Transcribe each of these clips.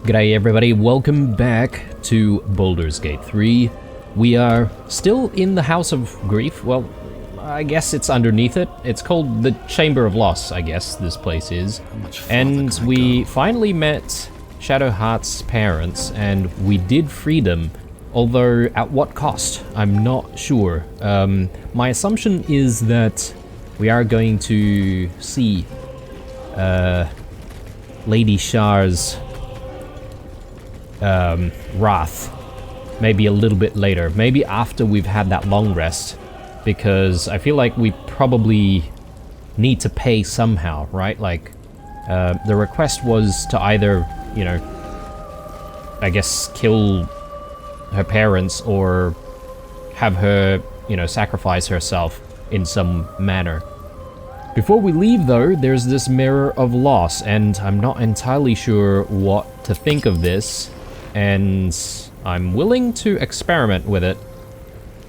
G'day everybody, welcome back to Baldur's Gate 3. We are still in the House of Grief. Well, I guess it's underneath it. It's called the Chamber of Loss, I guess this place is. And we finally met Shadowheart's parents, and we did free them. Although, at what cost? I'm not sure. My assumption is that we are going to see Lady Shar's wrath maybe a little bit later, maybe after we've had that long rest, because I feel like we probably need to pay somehow, right? Like, the request was to either, you know, I guess kill her parents or have her, you know, sacrifice herself in some manner. Before we leave though, there's this Mirror of Loss, and I'm not entirely sure what to think of this, and I'm willing to experiment with it.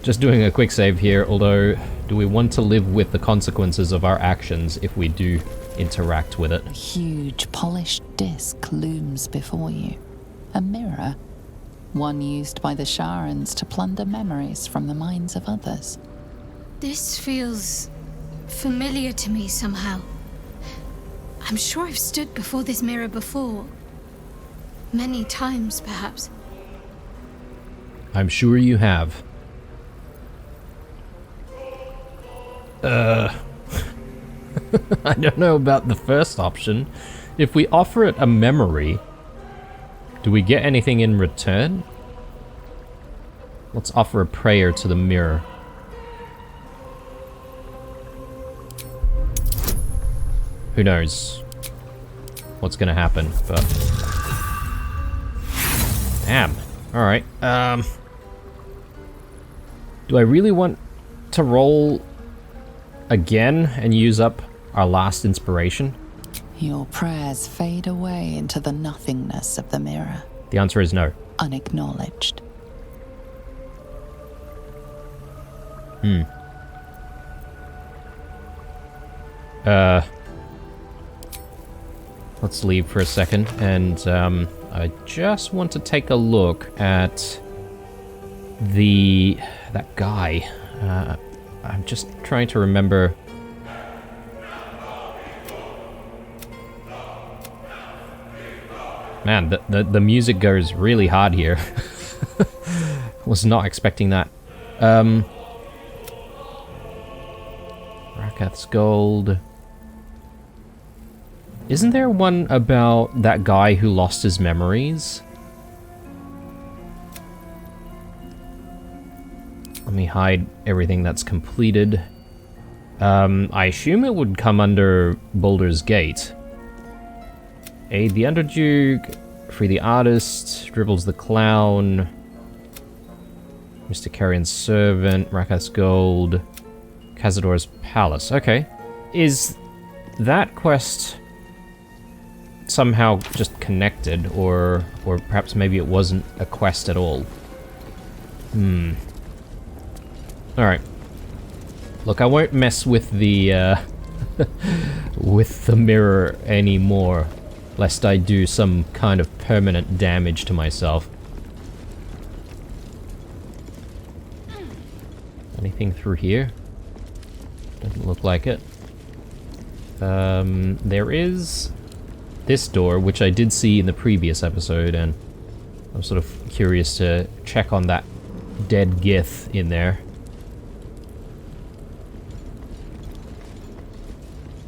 Just doing a quick save here, although do we want to live with the consequences of our actions if we do interact with it? A huge polished disc looms before you. A mirror. One used by the Sharans to plunder memories from the minds of others. This feels familiar to me somehow. I'm sure I've stood before this mirror before. Many times, perhaps. I'm sure you have. I don't know about the first option. If we offer it a memory, do we get anything in return? Let's offer a prayer to the mirror. Who knows what's gonna happen, but... Damn. Alright, do I really want to roll again and use up our last inspiration? Your prayers fade away into the nothingness of the mirror. The answer is no. Unacknowledged. Let's leave for a second, and I just want to take a look at that guy. I'm just trying to remember. Man, the music goes really hard here. Was not expecting that. Rakath's Gold. Isn't there one about that guy who lost his memories? Let me hide everything that's completed. I assume it would come under Baldur's Gate. Aid the Underduke, free the artist, dribbles the clown, Mr. Carrion's servant, Rakath's Gold, Cazador's palace. Okay. Is that quest somehow just connected, or perhaps maybe it wasn't a quest at all? Alright. Look, I won't mess with the with the mirror anymore, lest I do some kind of permanent damage to myself. Anything through here? Doesn't look like it. There is this door, which I did see in the previous episode, and I'm sort of curious to check on that dead Gith in there.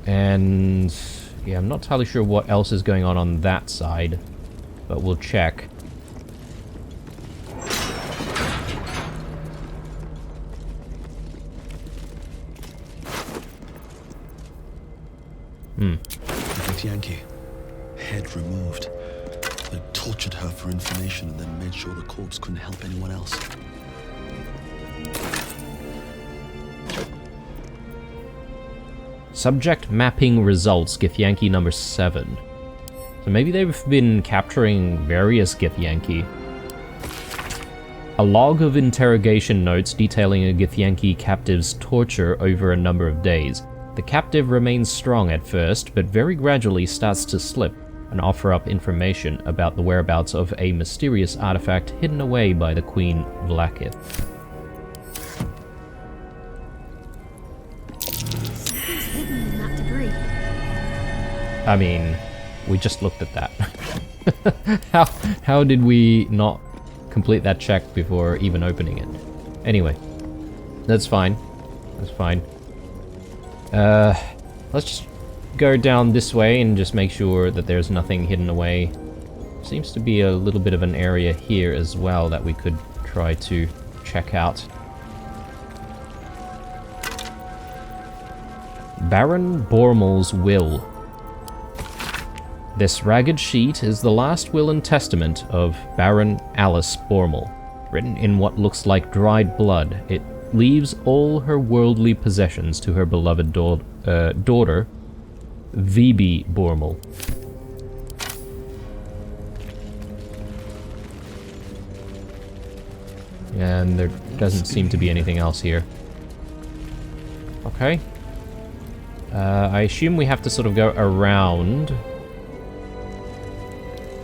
And yeah, I'm not entirely sure what else is going on that side, but we'll check. Yankee, head removed. They tortured her for information and then made sure the corpse couldn't help anyone else. Subject mapping results, Githyanki number 7. So maybe they've been capturing various Githyanki. A log of interrogation notes detailing a Githyanki captive's torture over a number of days. The captive remains strong at first, but very gradually starts to slip. and offer up information about the whereabouts of a mysterious artifact hidden away by the Queen Vlaakith. Something's hidden in that debris. I mean, we just looked at that. How did we not complete that check before even opening it? Anyway, that's fine. That's fine. Let's just go down this way and just make sure that there's nothing hidden away. Seems to be a little bit of an area here as well that we could try to check out. Baron Bormal's will. This ragged sheet is the last will and testament of Baron Alice Bormal. Written in what looks like dried blood, it leaves all her worldly possessions to her beloved daughter, Vibi Bormal. And there doesn't seem to be anything else here. Okay. I assume we have to sort of go around.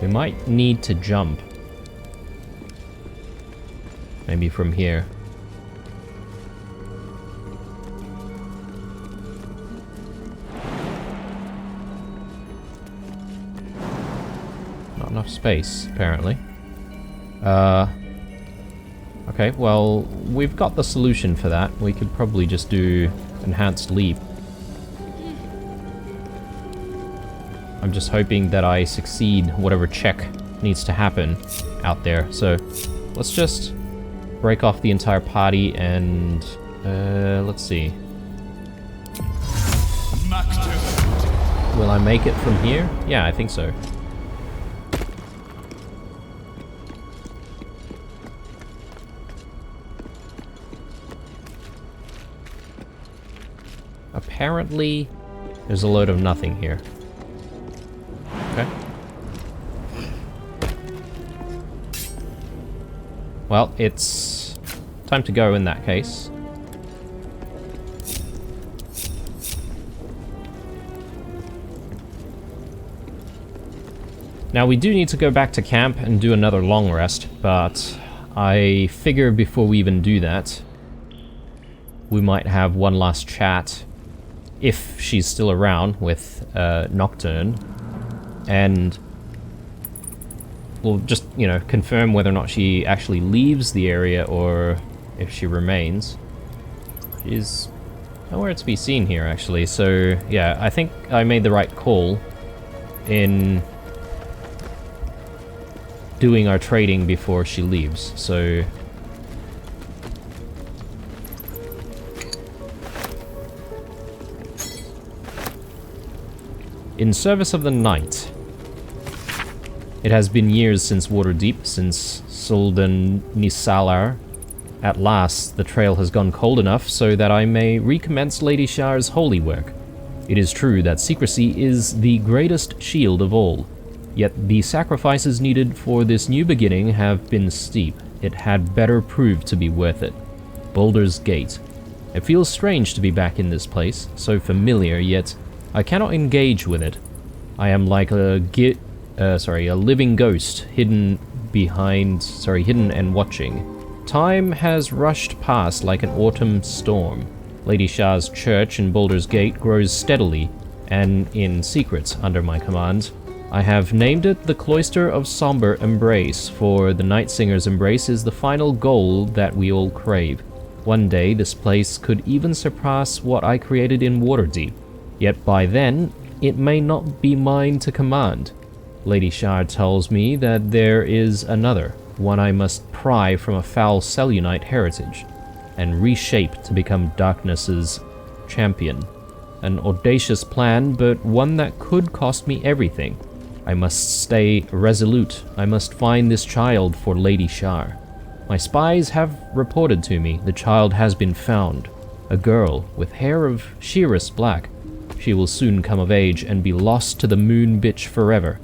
We might need to jump. Maybe from here. Not enough space, apparently. Okay, well, we've got the solution for that. We could probably just do enhanced leap. I'm just hoping that I succeed whatever check needs to happen out there. So let's just break off the entire party and let's see. Will I make it from here? Yeah, I think so. Apparently, there's a load of nothing here. Okay. Well, it's time to go in that case. Now, we do need to go back to camp and do another long rest, but I figure before we even do that, we might have one last chat, if she's still around, with Nocturne, and we'll just, you know, confirm whether or not she actually leaves the area or if she remains. She's nowhere to be seen here, actually, so yeah, I think I made the right call in doing our trading before she leaves, so... In service of the night. It has been years since Waterdeep, since Soldan Nisalar. At last, the trail has gone cold enough so that I may recommence Lady Shar's holy work. It is true that secrecy is the greatest shield of all. Yet the sacrifices needed for this new beginning have been steep. It had better prove to be worth it. Baldur's Gate. It feels strange to be back in this place, so familiar, yet I cannot engage with it. I am like a living ghost, hidden and watching. Time has rushed past like an autumn storm. Lady Shar's church in Baldur's Gate grows steadily, and in secret under my command. I have named it the Cloister of Somber Embrace, for the Night Singer's embrace is the final goal that we all crave. One day, this place could even surpass what I created in Waterdeep. Yet by then, it may not be mine to command. Lady Shar tells me that there is another, one I must pry from a foul Selûnite heritage, and reshape to become darkness's champion. An audacious plan, but one that could cost me everything. I must stay resolute. I must find this child for Lady Shar. My spies have reported to me the child has been found. A girl with hair of sheerest black. She will soon come of age and be lost to the moon bitch forever.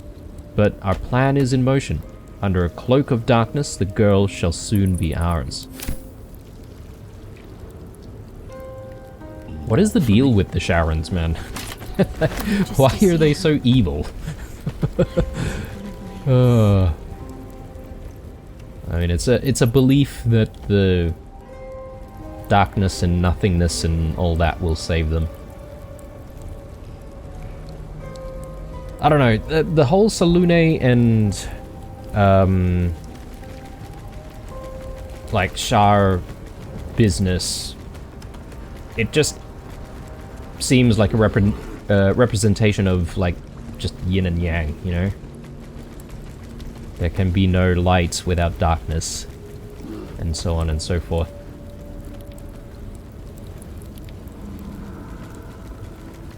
But our plan is in motion. Under a cloak of darkness, the girl shall soon be ours. What is the deal with the Sharons, man? Why are they so evil? I mean, it's a belief that the darkness and nothingness and all that will save them. I don't know, the whole Salune and like Shar business, it just seems like a representation of like just yin and yang, you know? There can be no light without darkness, and so on and so forth.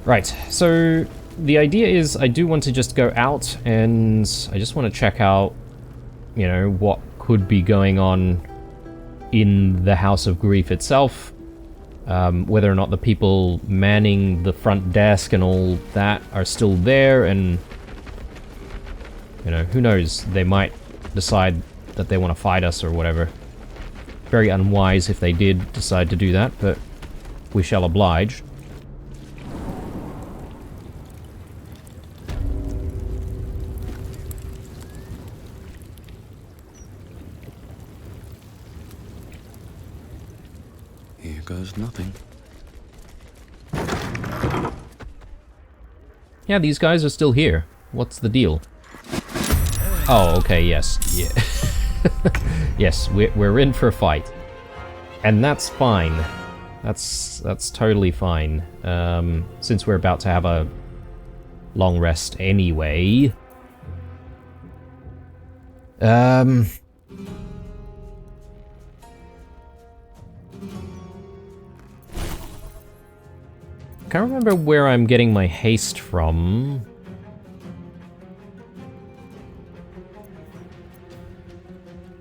Right, so the idea is I do want to just go out and I just want to check out, you know, what could be going on in the House of Grief itself. Whether or not the people manning the front desk and all that are still there, and, you know, who knows, they might decide that they want to fight us or whatever. Very unwise if they did decide to do that, but we shall oblige. Here goes nothing. Yeah, these guys are still here. What's the deal? Oh, okay, yes. Yeah. Yes, we're in for a fight. And that's fine. That's totally fine. Since we're about to have a long rest anyway. Can't remember where I'm getting my haste from.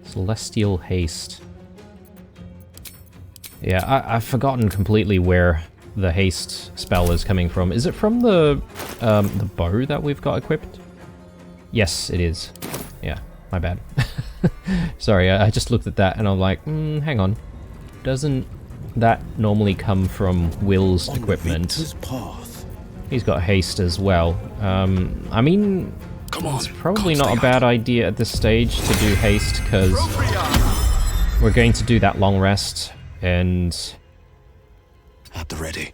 Celestial haste. Yeah, I've forgotten completely where the haste spell is coming from. Is it from the bow that we've got equipped? Yes, it is. Yeah, my bad. Sorry, I just looked at that and I'm like, hang on. Doesn't that normally come from Will's equipment? He's got haste as well. I mean, it's probably not a bad idea at this stage to do haste, because we're going to do that long rest, and At the ready.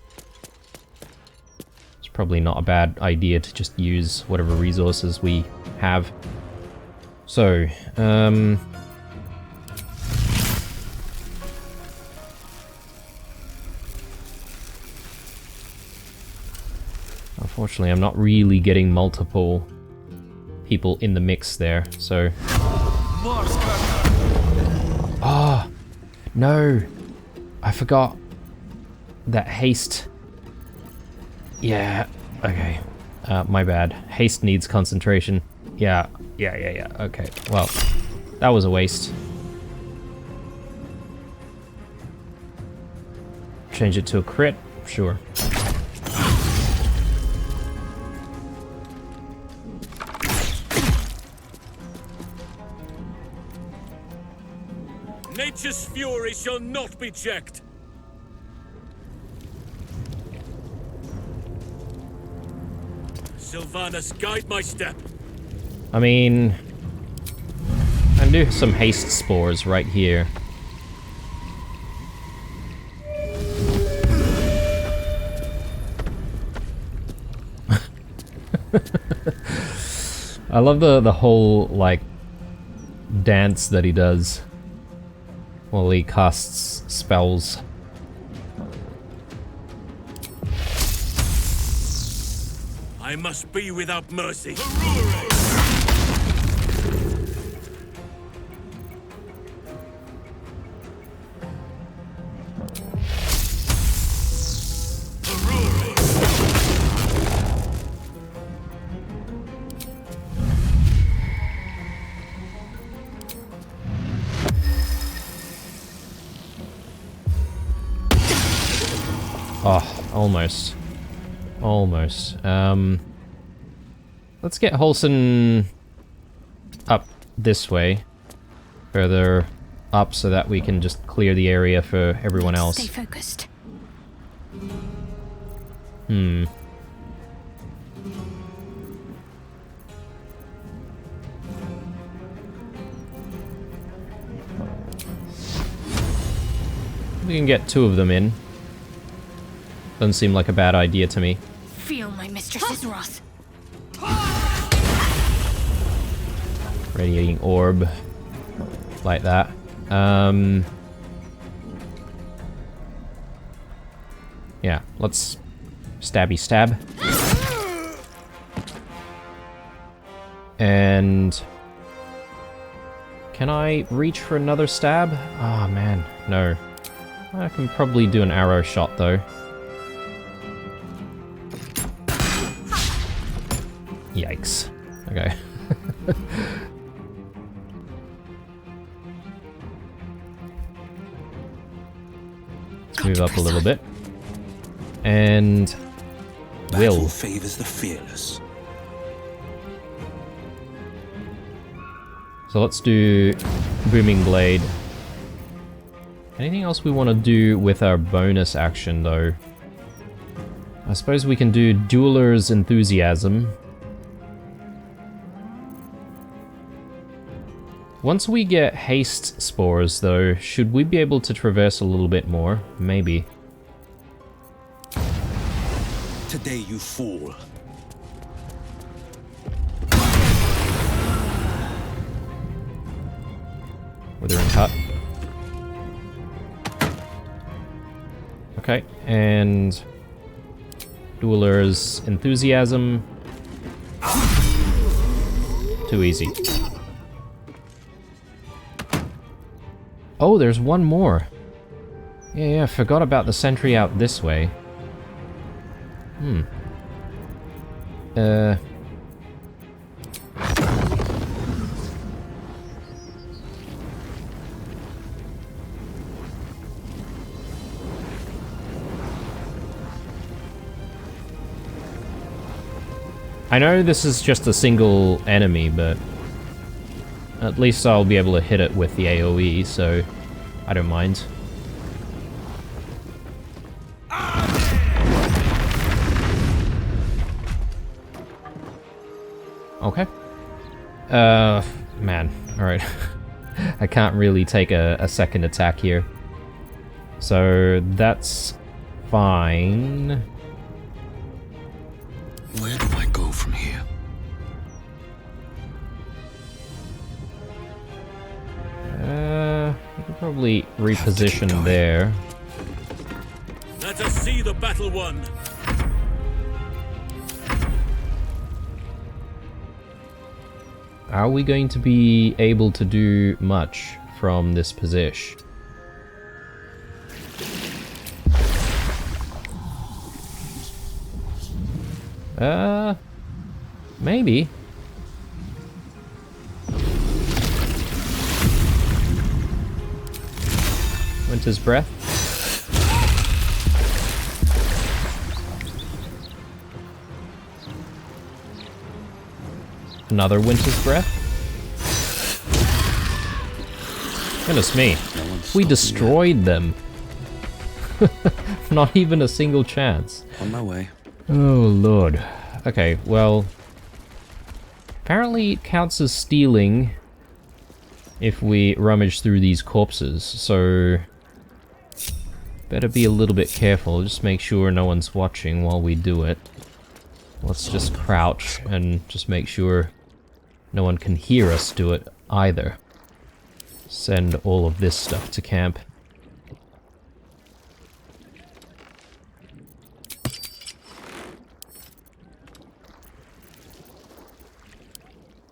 it's probably not a bad idea to just use whatever resources we have. So, unfortunately, I'm not really getting multiple people in the mix there, so... Oh, no! I forgot that haste... Yeah, okay. My bad. Haste needs concentration. Yeah, okay. Well, that was a waste. Change it to a crit? Sure. Nature's fury shall not be checked. Sylvanas, guide my step. I mean... I can do some haste spores right here. I love the whole, like, dance that he does while he casts spells. I must be without mercy. Oh, almost. Almost. Let's get Holson up this way. Further up so that we can just clear the area for everyone else. Stay focused. We can get 2 of them in. Doesn't seem like a bad idea to me. Feel my mistress's wrath. Radiating orb. Like that. Yeah, let's stabby stab. And can I reach for another stab? Ah, man, no. I can probably do an arrow shot though. Yikes. Okay. Let's move up a little bit. And Battle favors the fearless. So let's do Booming Blade. Anything else we want to do with our bonus action though? I suppose we can do Dueler's Enthusiasm. Once we get haste spores though, should we be able to traverse a little bit more? Maybe. Today you fall. Withering Cut. Okay, and Dueler's Enthusiasm. Too easy. Oh, there's one more. Yeah, forgot about the sentry out this way. I know this is just a single enemy, but at least I'll be able to hit it with the AoE, so I don't mind. Okay. Man, alright. I can't really take a second attack here. So that's fine. Where do I go from here? You can probably reposition there. Let us see the battle won. Are we going to be able to do much from this position? Maybe. Winter's Breath. Another Winter's Breath. Goodness me. We destroyed them. Not even a single chance. On my way. Oh lord. Okay, well, apparently it counts as stealing if we rummage through these corpses, so better be a little bit careful. Just make sure no one's watching while we do it. Let's just crouch and just make sure no one can hear us do it either. Send all of this stuff to camp.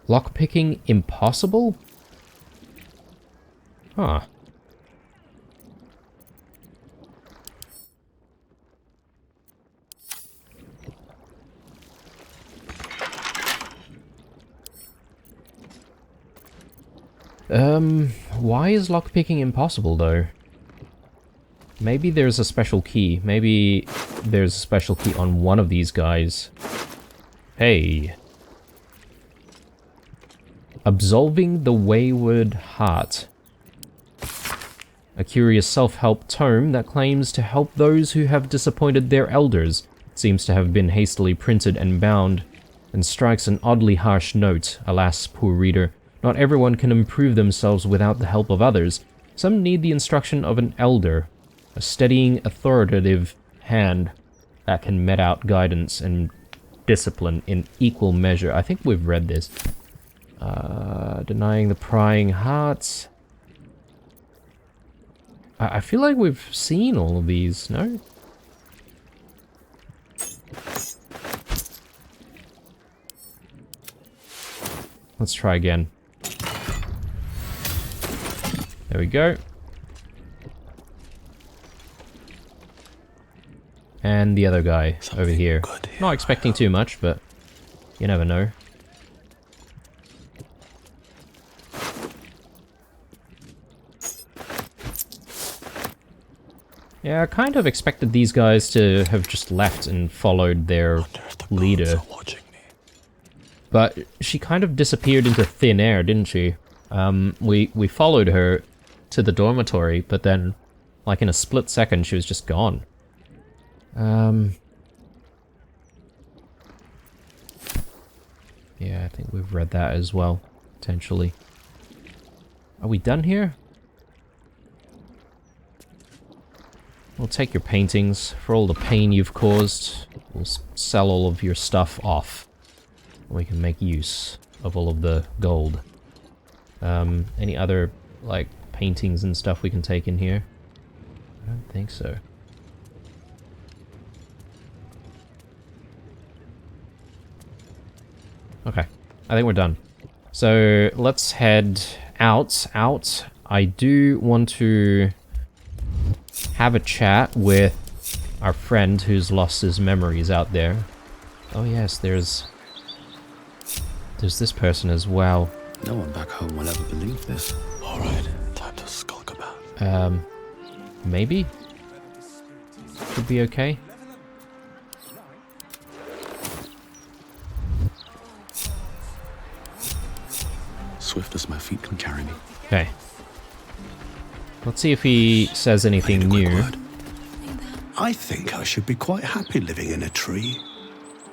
Lockpicking impossible? Huh. Why is lockpicking impossible though? Maybe there's a special key. Maybe there's a special key on one of these guys. Hey. Absolving the Wayward Heart. A curious self-help tome that claims to help those who have disappointed their elders. It seems to have been hastily printed and bound, and strikes an oddly harsh note. Alas, poor reader, not everyone can improve themselves without the help of others. Some need the instruction of an elder. A steadying, authoritative hand that can met out guidance and discipline in equal measure. I think we've read this. Denying the prying hearts. I feel like we've seen all of these, no? Let's try again. There we go. And the other guy over here. Not expecting too much, but you never know. Yeah, I kind of expected these guys to have just left and followed their leader. But she kind of disappeared into thin air, didn't she? We followed her to the dormitory, but then, like in a split second, she was just gone. Yeah, I think we've read that as well, potentially. Are we done here? We'll take your paintings for all the pain you've caused. We'll sell all of your stuff off. We can make use of all of the gold. Any other, like, paintings and stuff we can take in here? I don't think so. Okay, I think we're done. So let's head out. I do want to have a chat with our friend who's lost his memories out there. Oh yes, there's this person as well. No one back home will ever believe this. Alright, time to skulk about. Maybe? Should be okay. Swift as my feet can carry me. Okay. Let's see if he says anything new. I think I should be quite happy living in a tree.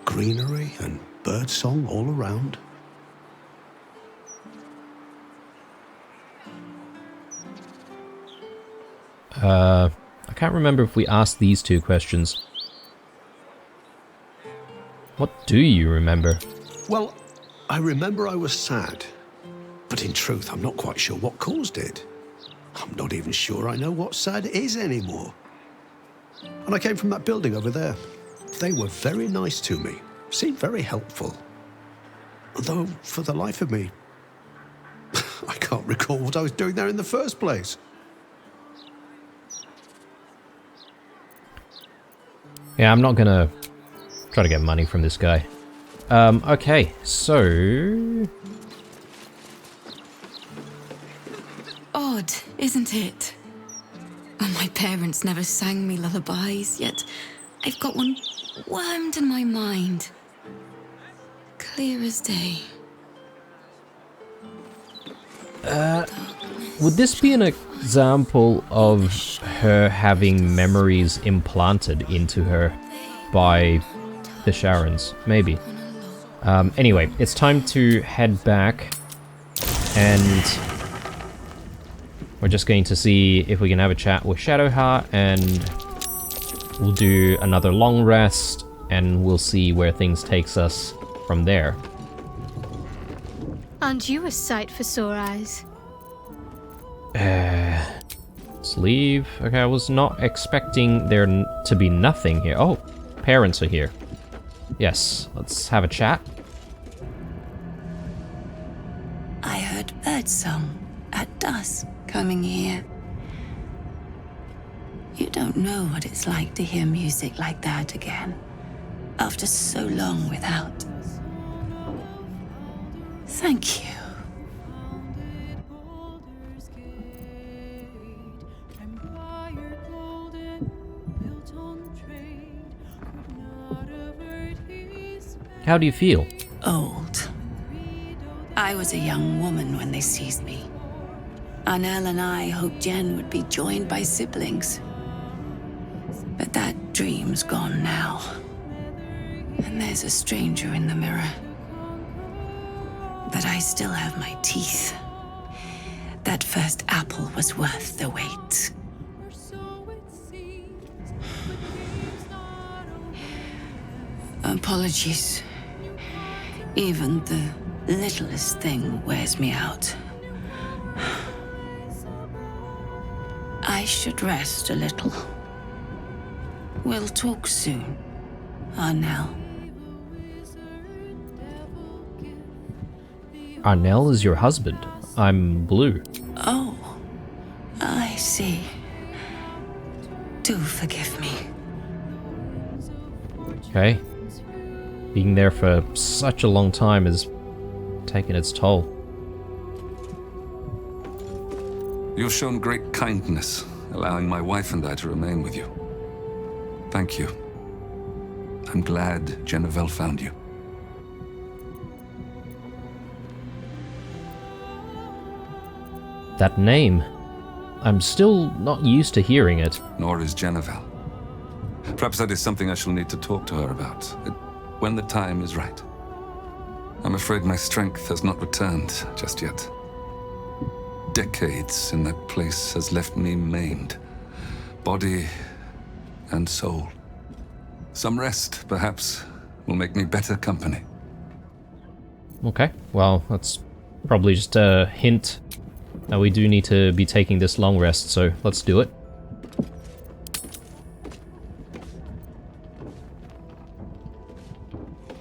Greenery and birdsong all around. I can't remember if we asked these two questions. What do you remember? Well, I remember I was sad. But in truth, I'm not quite sure what caused it. I'm not even sure I know what sad is anymore. And I came from that building over there. They were very nice to me, seemed very helpful. Though, for the life of me, I can't recall what I was doing there in the first place. Yeah, I'm not gonna try to get money from this guy. Okay, so... Odd, isn't it? Oh, my parents never sang me lullabies, yet I've got one wormed in my mind. Clear as day. Would this be an example of her having memories implanted into her by the Sharons? Maybe. Anyway, it's time to head back, and we're just going to see if we can have a chat with Shadowheart, and we'll do another long rest, and we'll see where things takes us from there. Aren't you a sight for sore eyes? Let's leave. Okay, I was not expecting there to be nothing here. Oh, parents are here. Yes, let's have a chat. I heard birdsong at dusk coming here. You don't know what it's like to hear music like that again, after so long without. Thank you. How do you feel? Old. I was a young woman when they seized me. Anel and I hoped Jen would be joined by siblings. But that dream's gone now. And there's a stranger in the mirror. But I still have my teeth. That first apple was worth the wait. Apologies. Even the littlest thing wears me out. I should rest a little. We'll talk soon, Arnell. Arnell is your husband. I'm Blue. Oh, I see. Do forgive me. Okay. Being there for such a long time has taken its toll. You've shown great kindness, allowing my wife and I to remain with you. Thank you. I'm glad Jennifer found you. That name. I'm still not used to hearing it. Nor is Jennifer. Perhaps that is something I shall need to talk to her about, when the time is right. I'm afraid my strength has not returned just yet. Decades in that place has left me maimed, body and soul. Some rest, perhaps, will make me better company. Okay, well, that's probably just a hint that we do need to be taking this long rest, so let's do it.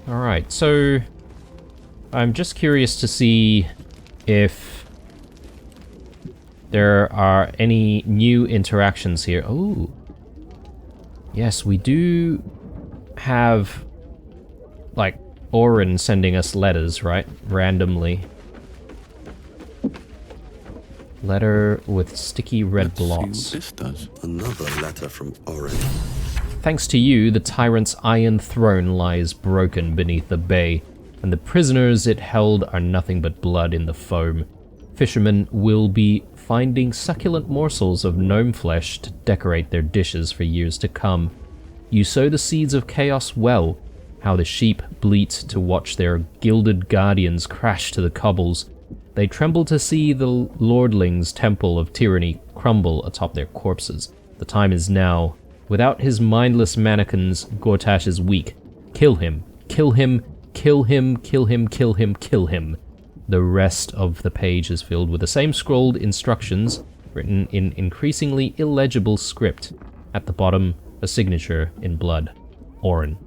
Alright, so I'm just curious to see if there are any new interactions here. Oh, yes, we do have, like, Orin sending us letters, right? Randomly. Letter with sticky red blots. This does. Another letter from Orin. Thanks to you, the tyrant's iron throne lies broken beneath the bay, and the prisoners it held are nothing but blood in the foam. Fishermen will be finding succulent morsels of gnome flesh to decorate their dishes for years to come. You sow the seeds of chaos well, how the sheep bleat to watch their gilded guardians crash to the cobbles. They tremble to see the lordling's temple of tyranny crumble atop their corpses. The time is now. Without his mindless mannequins, Gortash is weak. Kill him. Kill him. Kill him. Kill him. Kill him. Kill him. The rest of the page is filled with the same scrolled instructions, written in increasingly illegible script. At the bottom, a signature in blood. Orin.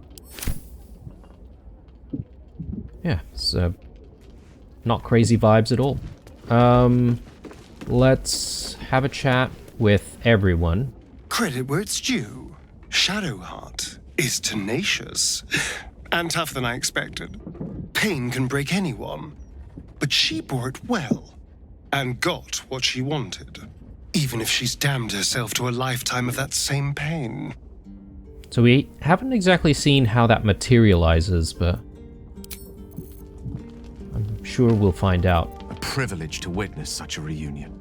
Yeah, so not crazy vibes at all. Let's have a chat with everyone. Credit where it's due. Shadowheart is tenacious and tougher than I expected. Pain can break anyone, but she bore it well and got what she wanted, even if she's damned herself to a lifetime of that same pain. So we haven't exactly seen how that materializes, but I'm sure we'll find out. A privilege to witness such a reunion.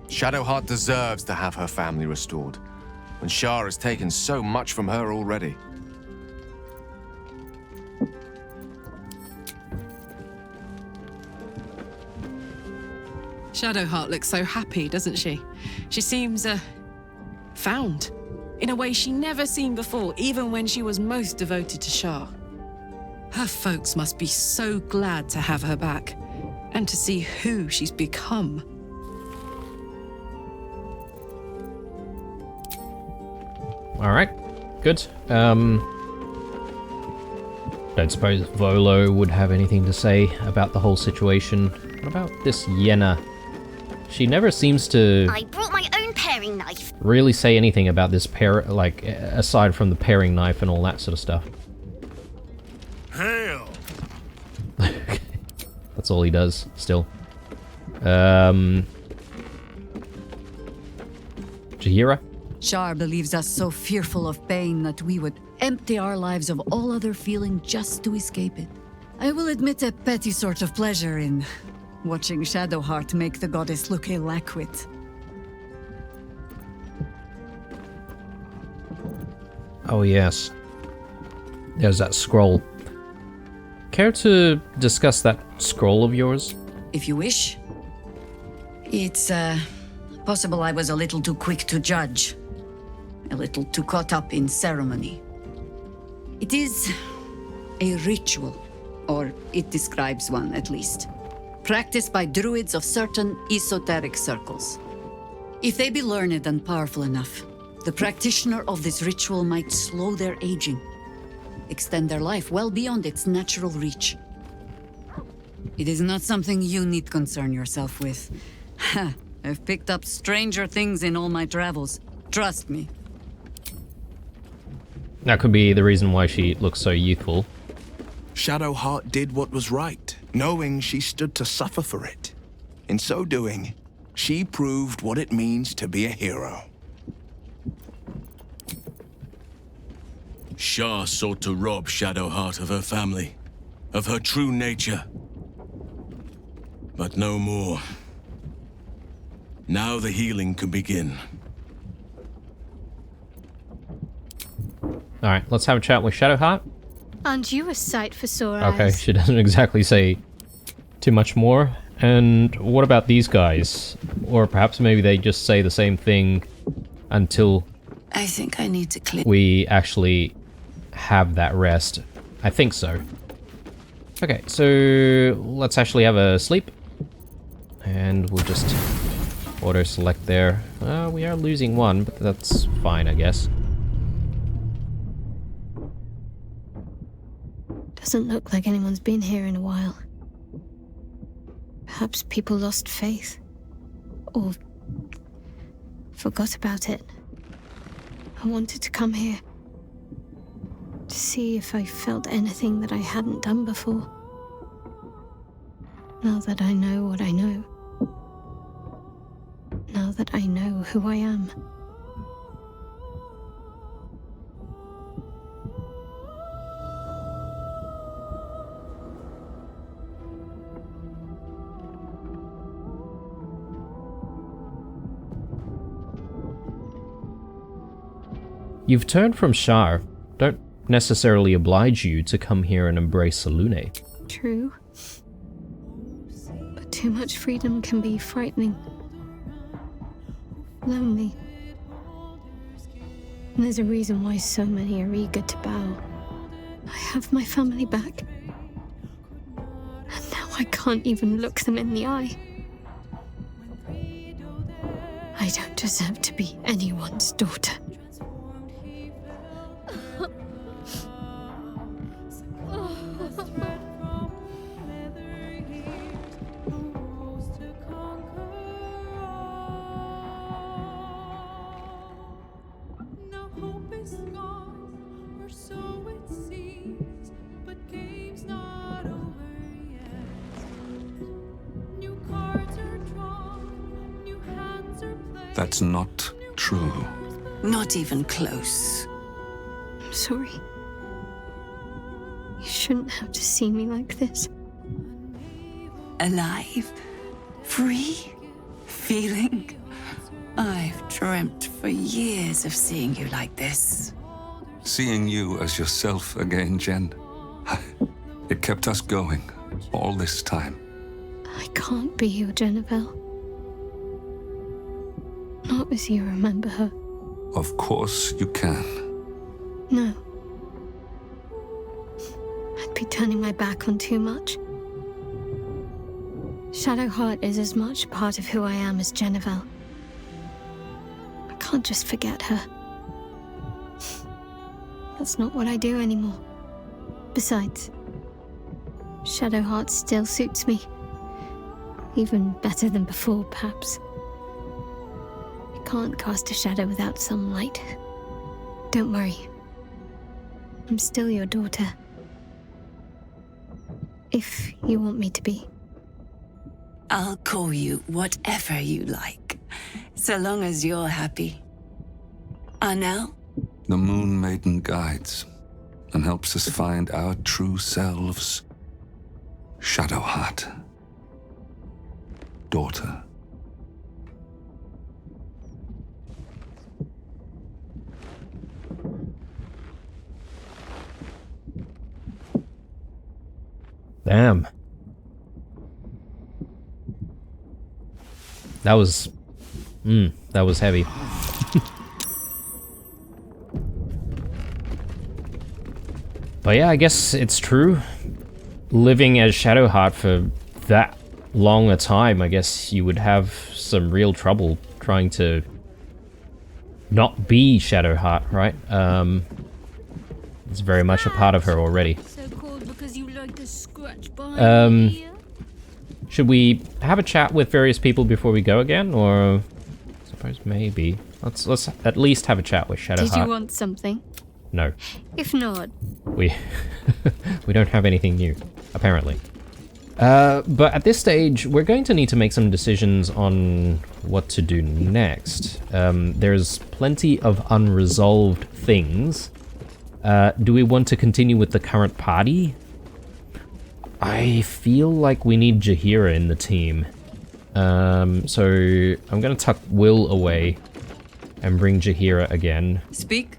Shadowheart deserves to have her family restored, when Shar has taken so much from her already. Shadowheart looks so happy, doesn't she? She seems, found. In a way she never seen before, even when she was most devoted to Shar. Her folks must be so glad to have her back, and to see who she's become. Alright, good. Don't suppose Volo would have anything to say about the whole situation. What about this Yenna? She never seems to... I brought my own paring knife. ...really say anything about this like, aside from the paring knife and all that sort of stuff. Hail! That's all he does, still. Jahira? Shar believes us so fearful of pain that we would empty our lives of all other feeling just to escape it. I will admit a petty sort of pleasure in watching Shadowheart make the goddess look ill-equipped. Oh yes. There's that scroll. Care to discuss that scroll of yours? If you wish. It's, possible I was a little too quick to judge. A little too caught up in ceremony. It is a ritual, or it describes one at least, practiced by druids of certain esoteric circles. If they be learned and powerful enough, the practitioner of this ritual might slow their aging, extend their life well beyond its natural reach. It is not something you need concern yourself with. Ha! I've picked up stranger things in all my travels. Trust me. That could be the reason why she looks so youthful. Shadowheart did what was right, knowing she stood to suffer for it. In so doing, she proved what it means to be a hero. Shah sought to rob Shadowheart of her family, of her true nature. But no more. Now the healing can begin. Alright, let's have a chat with Shadowheart. Aren't you a sight for sore eyes? Okay, she doesn't exactly say too much more. And what about these guys? Or perhaps maybe they just say the same thing until I think I need to clear. we actually have that rest. I think so. Okay, so let's actually have a sleep. And we'll just auto-select there. We are losing one, but that's fine, I guess. Doesn't look like anyone's been here in a while. Perhaps people lost faith. Or forgot about it. I wanted to come here to see if I felt anything that I hadn't done before. Now that I know what I know. Now that I know who I am. You've turned from Shar. Don't necessarily oblige you to come here and embrace Salune. True. But too much freedom can be frightening. Lonely. And there's a reason why so many are eager to bow. I have my family back. And now I can't even look them in the eye. I don't deserve to be anyone's daughter. That's not true. Not even close. I'm sorry. You shouldn't have to see me like this. Alive? Free? Feeling? I've dreamt for years of seeing you like this. Seeing you as yourself again, Jen. It kept us going all this time. I can't be your Jennifer. Not as you remember her. Of course you can. No. I'd be turning my back on too much. Shadowheart is as much part of who I am as Jennifer. I can't just forget her. That's not what I do anymore. Besides, Shadowheart still suits me. Even better than before, perhaps. You can't cast a shadow without some light. Don't worry. I'm still your daughter. If you want me to be. I'll call you whatever you like, so long as you're happy. Arnell? The Moon Maiden guides and helps us find our true selves. Shadowheart. Daughter. Damn. That was heavy. But yeah, I guess it's true. Living as Shadowheart for that long a time, I guess you would have some real trouble trying to not be Shadowheart, right? It's very much a part of her already. So called because you like to scratch behind me here? Should we have a chat with various people before we go again, or I suppose maybe let's at least have a chat with Shadowheart. Did you want something? No. If not, We we don't have anything new, apparently. But at this stage, we're going to need to make some decisions on what to do next. There's plenty of unresolved things. Do we want to continue with the current party? I feel like we need Jaheira in the team. So I'm gonna tuck Will away and bring Jaheira again. Speak.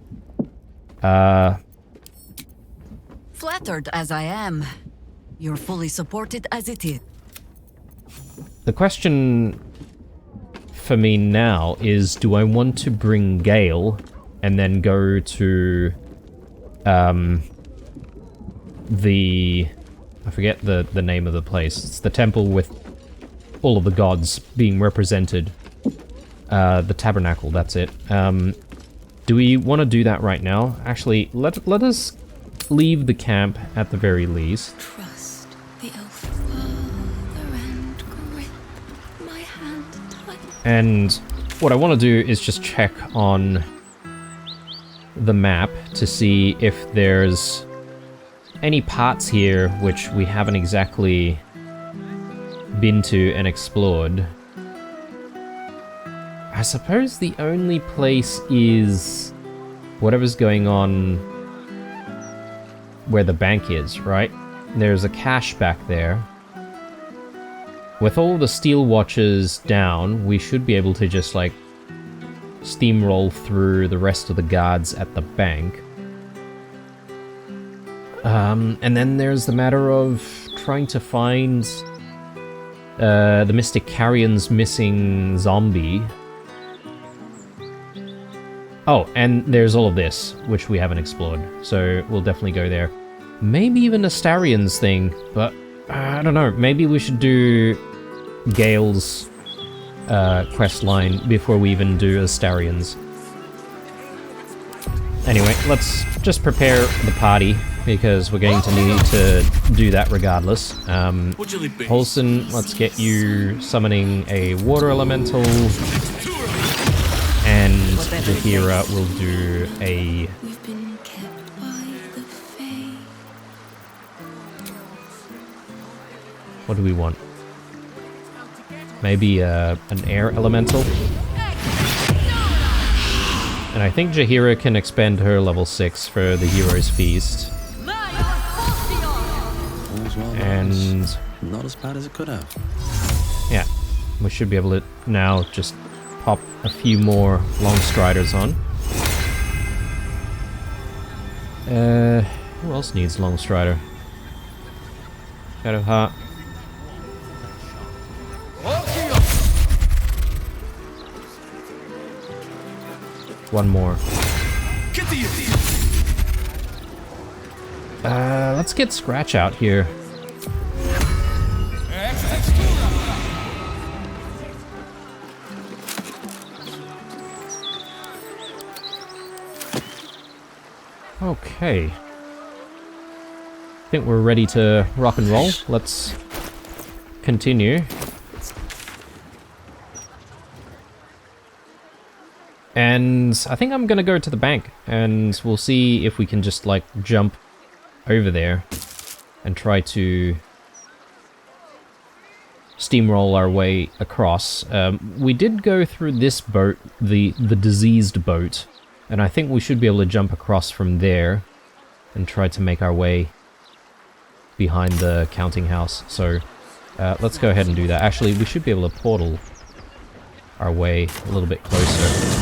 Flattered as I am, you're fully supported as it is. The question for me now is, do I want to bring Gale and then go to I forget the name of the place. It's the temple with all of the gods being represented. The tabernacle, that's it. Do we want to do that right now? Actually, let us leave the camp at the very least. Trust the elf father and grip my hand tight. And what I want to do is just check on the map to see if there's any parts here which we haven't exactly been to and explored. I suppose the only place is whatever's going on where the bank is, right? There's a cache back there. With all the steel watches down, we should be able to just, like, steamroll through the rest of the guards at the bank. And then there's the matter of trying to find the Mystic Carrion's missing zombie. Oh, and there's all of this, which we haven't explored, so we'll definitely go there. Maybe even Astarion's thing, but I don't know, maybe we should do Gale's quest line before we even do Astarion's. Anyway, let's just prepare the party, because we're going to need to do that regardless. Holson, let's get you summoning a water elemental, and Jaheira will do a... What do we want? Maybe an air elemental? And I think Jaheira can expend her level 6 for the Hero's Feast. And... not as bad as it could have. Yeah, we should be able to now just pop a few more long striders on. Who else needs long strider? Shadowheart. One more. Let's get Scratch out here. Okay. I think we're ready to rock and roll. Let's continue. And I think I'm gonna go to the bank, and we'll see if we can just, like, jump over there and try to steamroll our way across. We did go through this boat, the diseased boat, and I think we should be able to jump across from there and try to make our way behind the counting house. So let's go ahead and do that. Actually, we should be able to portal our way a little bit closer.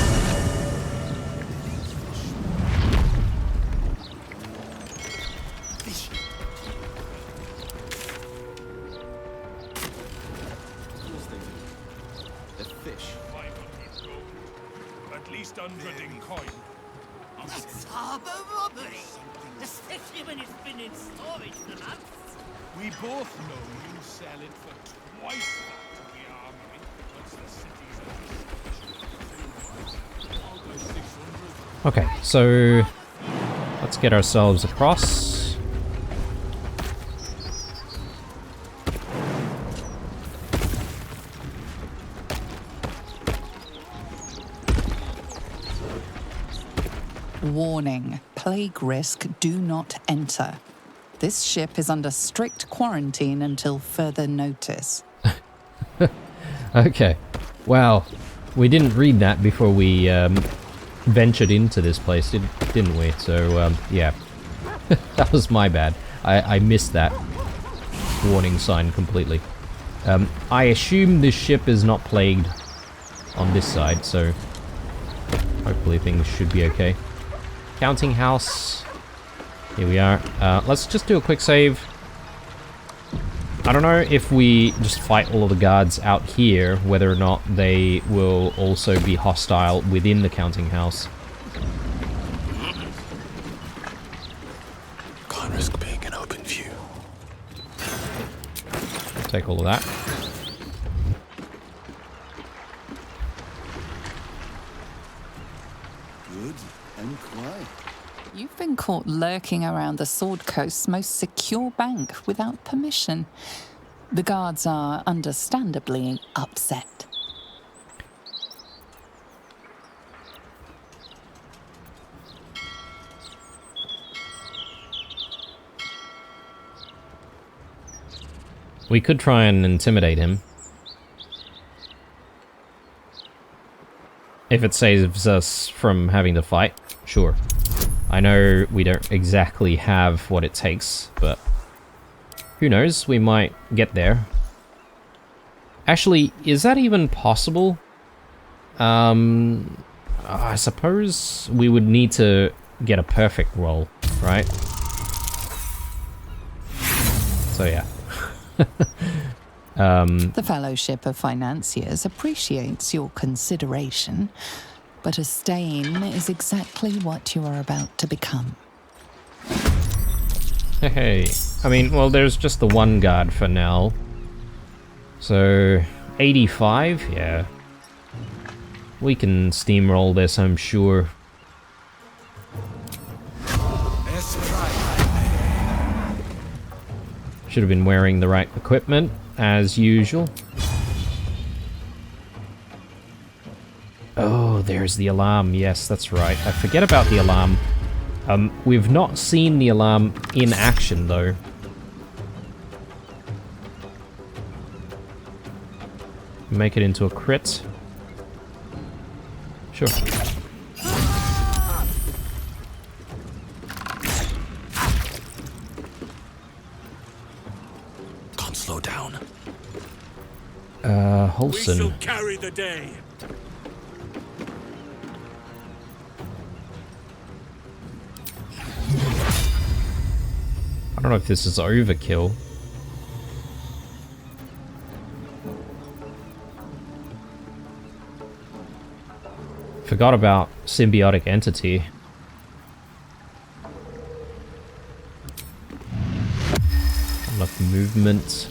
Especially when it's been in storage for months. We both know you sell it for twice that to the armory once the city's I'll go 600. Okay, so let's get ourselves across. Warning, plague risk, do not enter. This ship is under strict quarantine until further notice. Okay, well, we didn't read that before we ventured into this place, didn't we? So, yeah, that was my bad. I missed that warning sign completely. I assume this ship is not plagued on this side, so hopefully things should be okay. Counting house. Here we are. Let's just do a quick save. I don't know if we just fight all of the guards out here, whether or not they will also be hostile within the counting house. Can't risk being in open view. Take all of that. Good and quiet. You've been caught lurking around the Sword Coast's most secure bank without permission. The guards are understandably upset. We could try and intimidate him. If it saves us from having to fight, sure. I know we don't exactly have what it takes, but who knows, we might get there. Actually, is that even possible? I suppose we would need to get a perfect roll, right? So yeah. The Fellowship of Financiers appreciates your consideration, but a stain is exactly what you are about to become. Hey, I mean, well, there's just the one guard for now. So, 85, yeah. We can steamroll this, I'm sure. Should have been wearing the right equipment, as usual. Oh, there's the alarm. Yes, that's right. I forget about the alarm. We've not seen the alarm in action, though. Make it into a crit. Sure. Can't slow down. Holson. We shall carry the day. I don't know if this is overkill. Forgot about symbiotic entity. Unlock movement.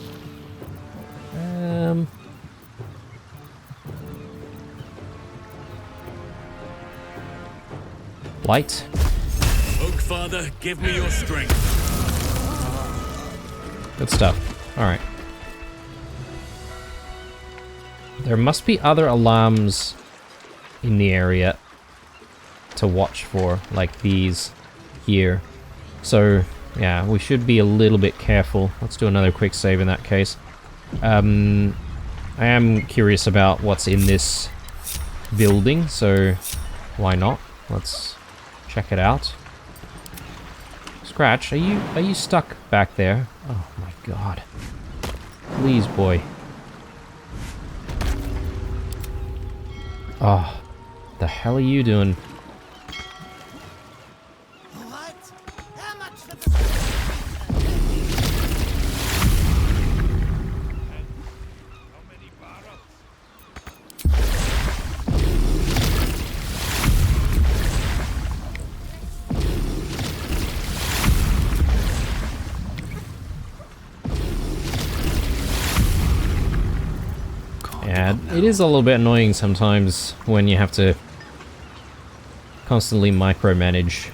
Light. Oak Father, give me your strength. Good stuff. Alright. There must be other alarms in the area to watch for, like these here. So, yeah, we should be a little bit careful. Let's do another quick save in that case. I am curious about what's in this building, so why not? Let's check it out. Scratch, are you stuck back there? Oh my god. Please, boy. Oh, the hell are you doing? Yeah, it is a little bit annoying sometimes when you have to constantly micromanage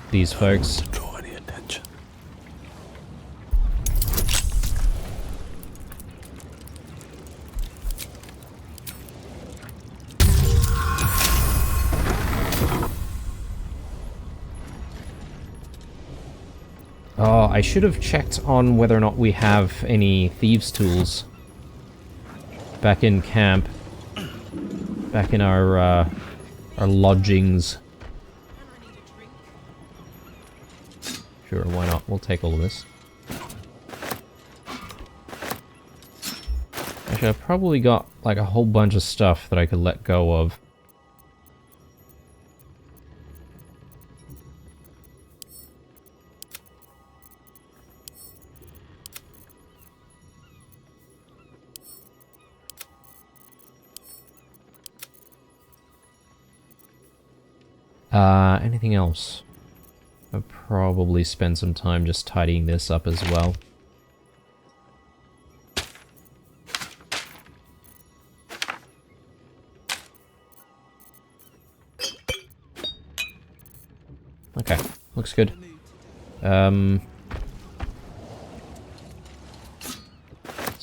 these folks. Don't draw any attention. Oh, I should have checked on whether or not we have any thieves' tools back in camp, back in our lodgings. Sure, why not? We'll take all of this. Actually, I've probably got like a whole bunch of stuff that I could let go of. Anything else? I'll probably spend some time just tidying this up as well. Okay, looks good. So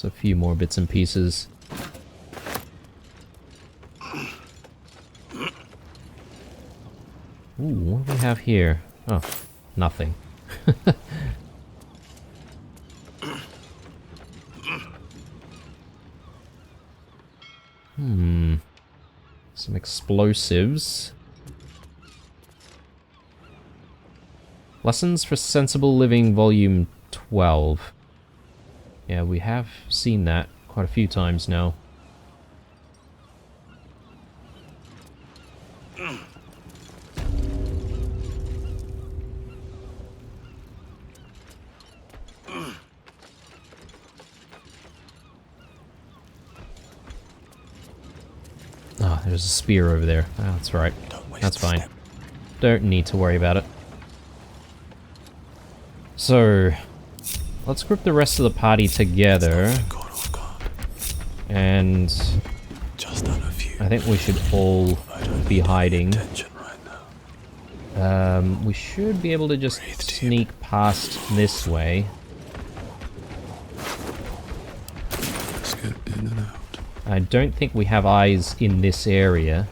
a few more bits and pieces. Ooh, what do we have here? Oh, nothing. Some explosives. Lessons for Sensible Living, Volume 12. Yeah, we have seen that quite a few times now. Oh, there's a spear over there. Oh, that's right. That's fine. Don't need to worry about it. So, let's group the rest of the party together. And I think we should all be hiding. We should be able to just sneak past this way. Let's get in and out. I don't think we have eyes in this area.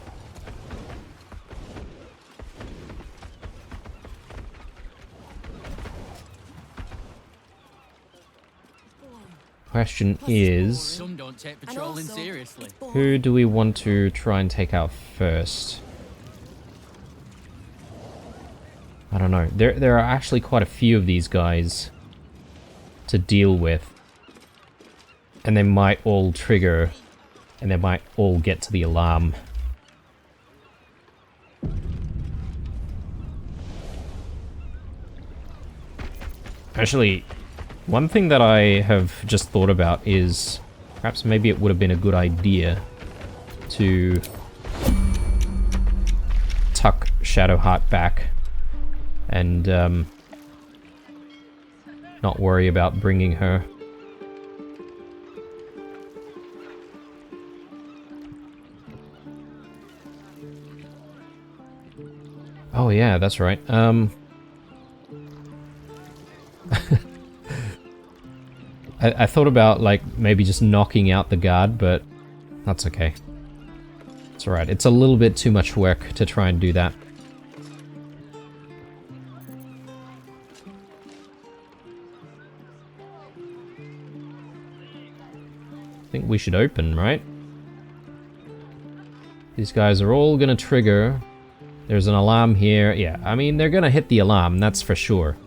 Question is, Some don't take patrolling seriously. who do we want to try and take out first? I don't know. There are actually quite a few of these guys to deal with. And they might all trigger, and they might all get to the alarm. Actually, one thing that I have just thought about is perhaps maybe it would have been a good idea to tuck Shadowheart back and not worry about bringing her. Oh yeah, that's right. I thought about, like, maybe just knocking out the guard, but that's okay. It's alright. It's a little bit too much work to try and do that. I think we should open, right? These guys are all gonna trigger. There's an alarm here. Yeah, I mean, they're gonna hit the alarm, that's for sure.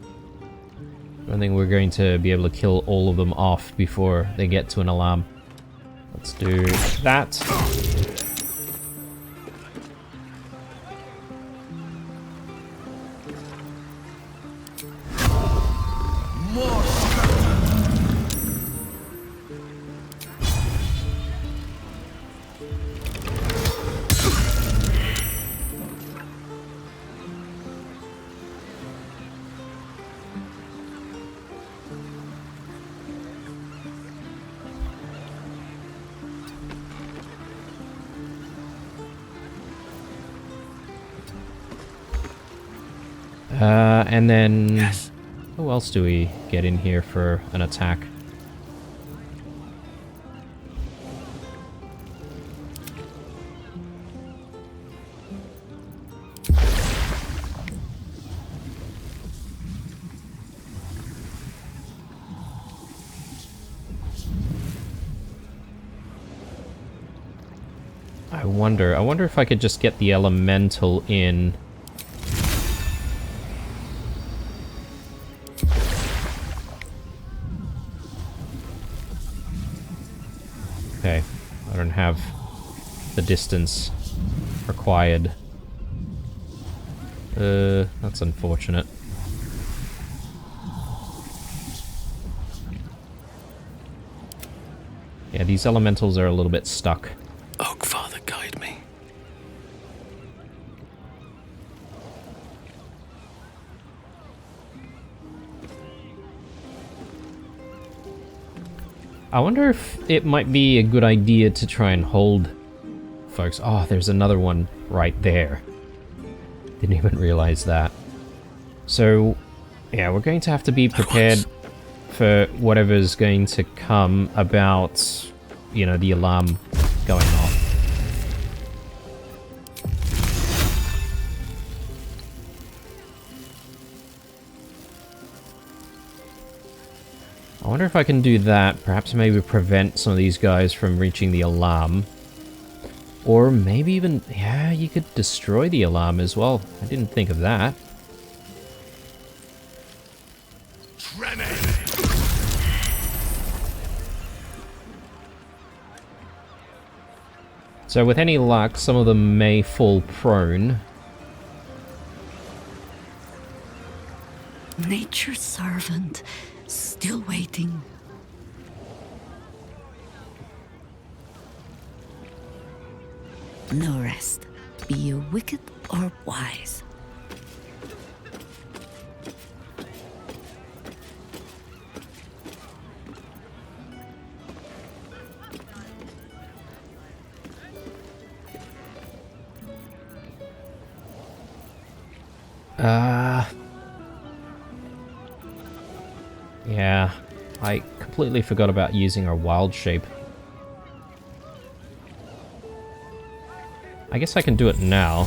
I don't think we're going to be able to kill all of them off before they get to an alarm. Let's do that. And then... Who else do we get in here for an attack? I wonder if I could just get the elemental in. Okay, I don't have the distance required. That's unfortunate. Yeah, these elementals are a little bit stuck. Oak Father, guide me. I wonder if it might be a good idea to try and hold folks. Oh, there's another one right there. Didn't even realize that. So, yeah, we're going to have to be prepared for whatever's going to come about, you know, the alarm going off. I wonder if I can do that, perhaps maybe prevent some of these guys from reaching the alarm. Or maybe even, yeah, you could destroy the alarm as well. I didn't think of that. So with any luck, some of them may fall prone. Nature's servant, still waiting. No rest. Be you wicked or wise. Yeah, I completely forgot about using our wild shape. I guess I can do it now.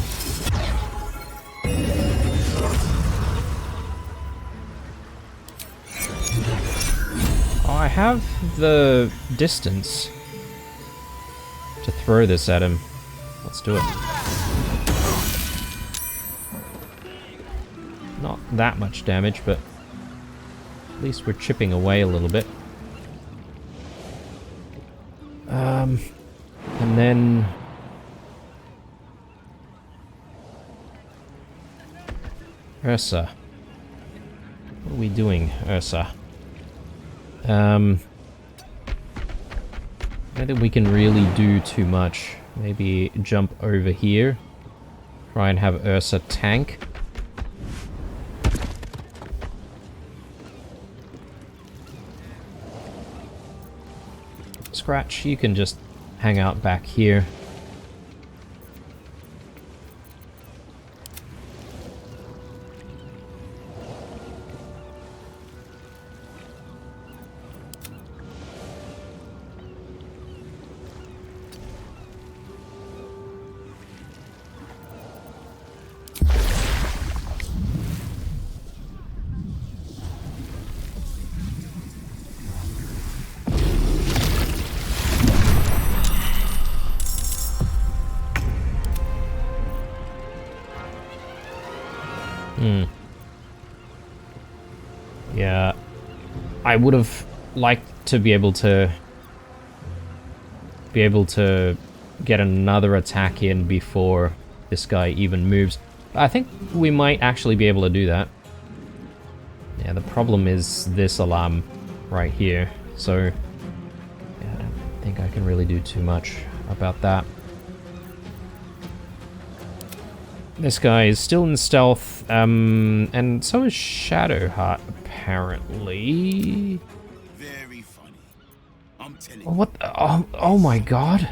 Oh, I have the distance to throw this at him. Let's do it. Not that much damage, but at least we're chipping away a little bit. And then... Ursa. What are we doing, Ursa? I don't think we can really do too much. Maybe jump over here. Try and have Ursa tank. Scratch, you can just hang out back here. Yeah, I would have liked to be able to get another attack in before this guy even moves. I think we might actually be able to do that. Yeah, the problem is this alarm right here, so yeah, I don't think I can really do too much about that. This guy is still in stealth, and so is Shadowheart, apparently. Very funny. I'm telling you. What the, oh my god.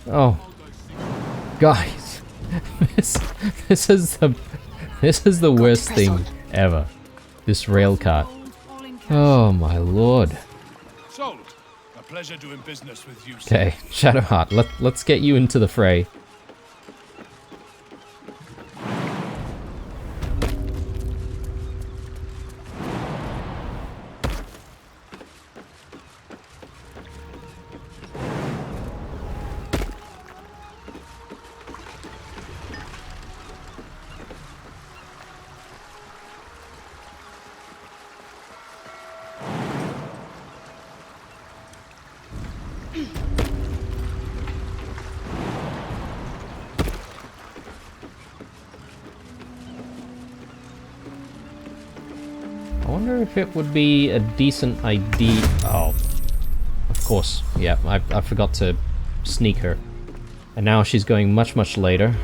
Oh. Guys. this is the worst thing ever. This rail cart. Oh my lord. Sold. A pleasure doing business with you. Okay, Shadowheart, let's get you into the fray. I wonder if it would be a decent idea. Oh, of course. Yeah, I forgot to sneak her. And now she's going much later.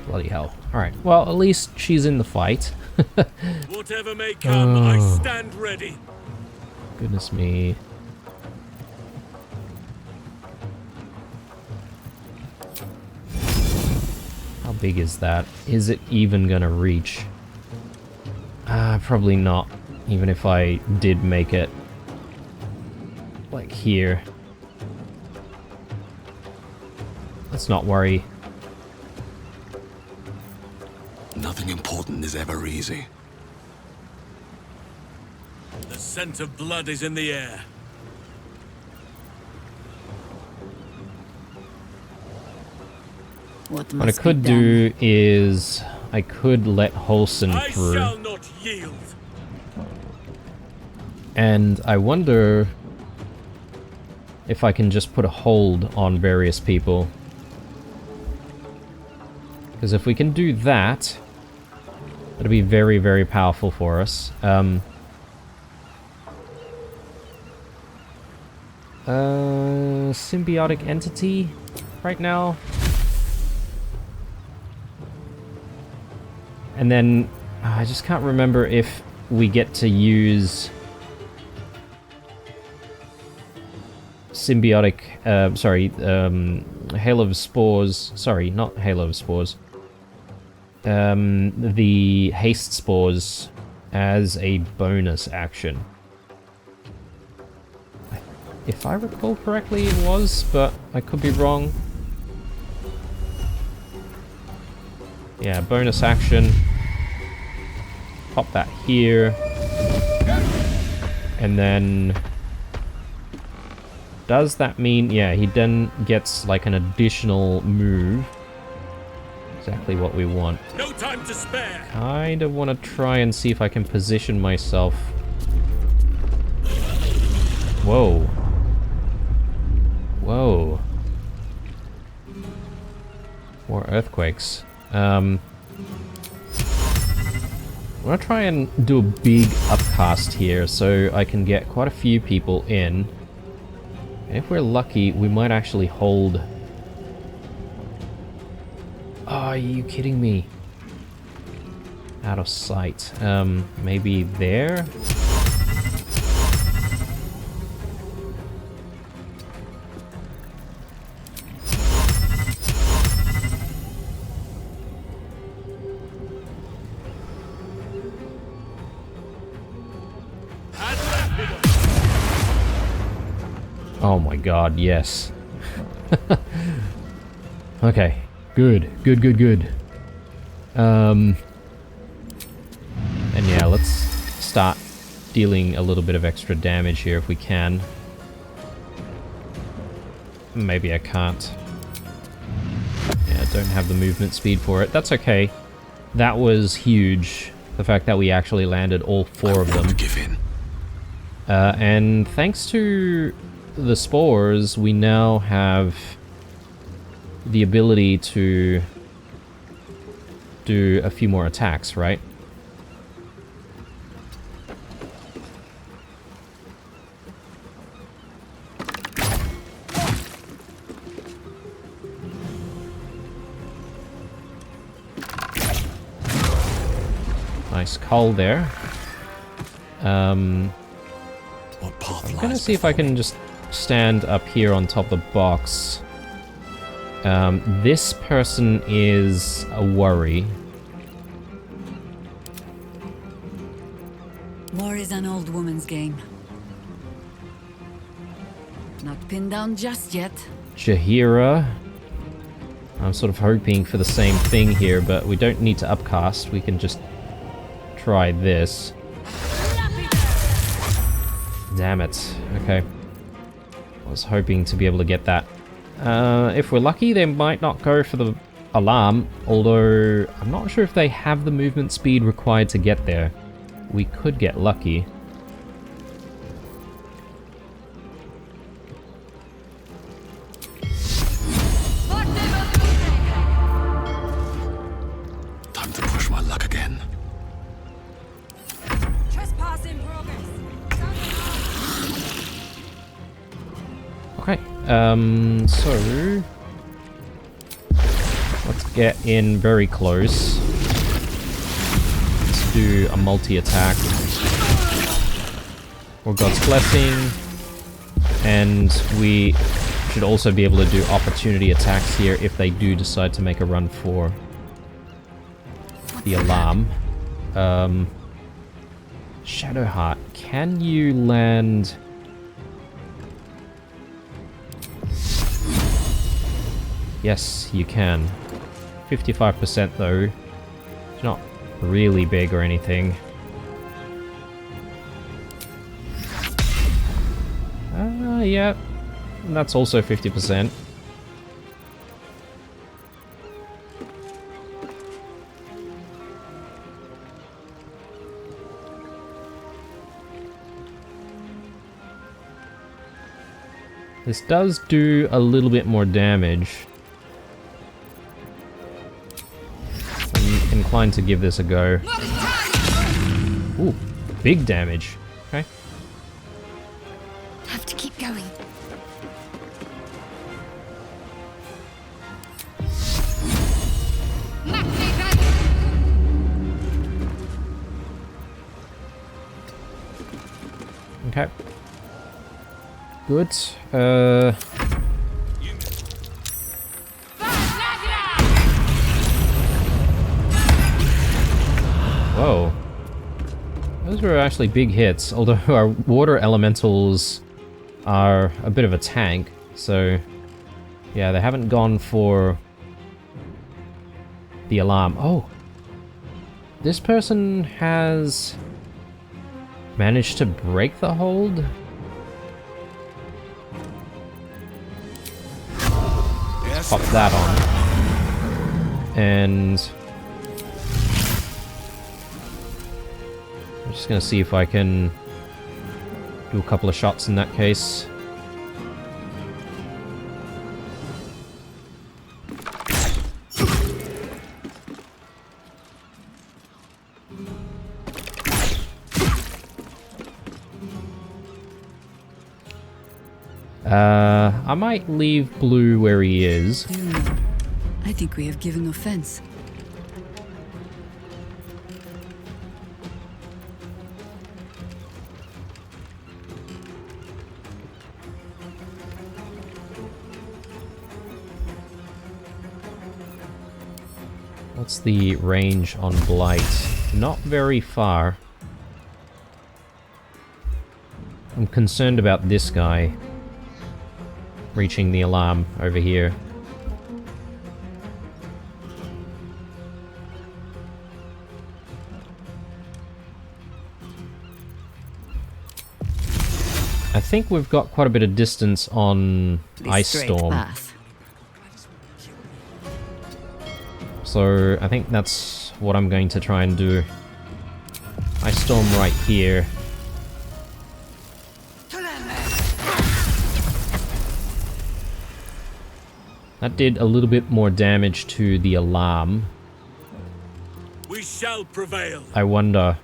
Bloody hell. Alright, well, at least she's in the fight. Whatever may come, I stand ready. Goodness me. How big is that? Is it even gonna reach? Probably not. Even if I did make it like here. Let's not worry. Nothing important is ever easy. The scent of blood is in the air. What I could do is I could let Wholesome through. I shall not yield. And I wonder if I can just put a hold on various people. Because if we can do that, it'll be very powerful for us. Symbiotic entity right now. And then I just can't remember if we get to use symbiotic, Hail of Spores. Sorry, not Hail of Spores. The Haste Spores as a bonus action. If I recall correctly, it was, but I could be wrong. Yeah, bonus action. Pop that here. And then... does that mean... yeah, he then gets like an additional move. Exactly what we want. No time to spare. Kind of want to try and see if I can position myself. Whoa. Whoa. More earthquakes. I'm gonna try and do a big upcast here so I can get quite a few people in. And if we're lucky, we might actually hold... oh, are you kidding me? Out of sight. Maybe there? Oh my god, yes. Okay, good. And yeah, let's start dealing a little bit of extra damage here if we can. Maybe I can't. Yeah, I don't have the movement speed for it. That's okay. That was huge. The fact that we actually landed all four of them. Give in. And thanks to the spores, we now have the ability to do a few more attacks, right? Nice call there. I'm gonna see if I can just stand up here on top of the box This person is a worry. War is an old woman's game. Not pinned down just yet. Jaheira. I'm sort of hoping for the same thing here, but we don't need to upcast. We can just try this. Damn it. Okay. I was hoping to be able to get that. If we're lucky, they might not go for the alarm, although I'm not sure if they have the movement speed required to get there. We could get lucky. Time to push my luck again. Trespass in progress. Okay, so let's get in very close. Let's do a multi-attack. Or God's Blessing. And we should also be able to do opportunity attacks here if they do decide to make a run for the alarm. Shadowheart, can you land... Yes, you can. 55% though. It's not really big or anything. Yeah. And that's also 50%. This does do a little bit more damage. I'm inclined to give this a go. Ooh, big damage. Okay. Have to keep going. Okay. Good. Whoa. Those were actually big hits, although our water elementals are a bit of a tank, so yeah, they haven't gone for the alarm. Oh! This person has managed to break the hold? Pop that on. And I'm just gonna see if I can do a couple of shots in that case. I might leave Blue where he is. I think we have given offense. What's the range on Blight? Not very far. I'm concerned about this guy reaching the alarm over here. I think we've got quite a bit of distance on Ice Storm. So I think that's what I'm going to try and do. Ice Storm right here. That did a little bit more damage to the alarm. We shall prevail. I wonder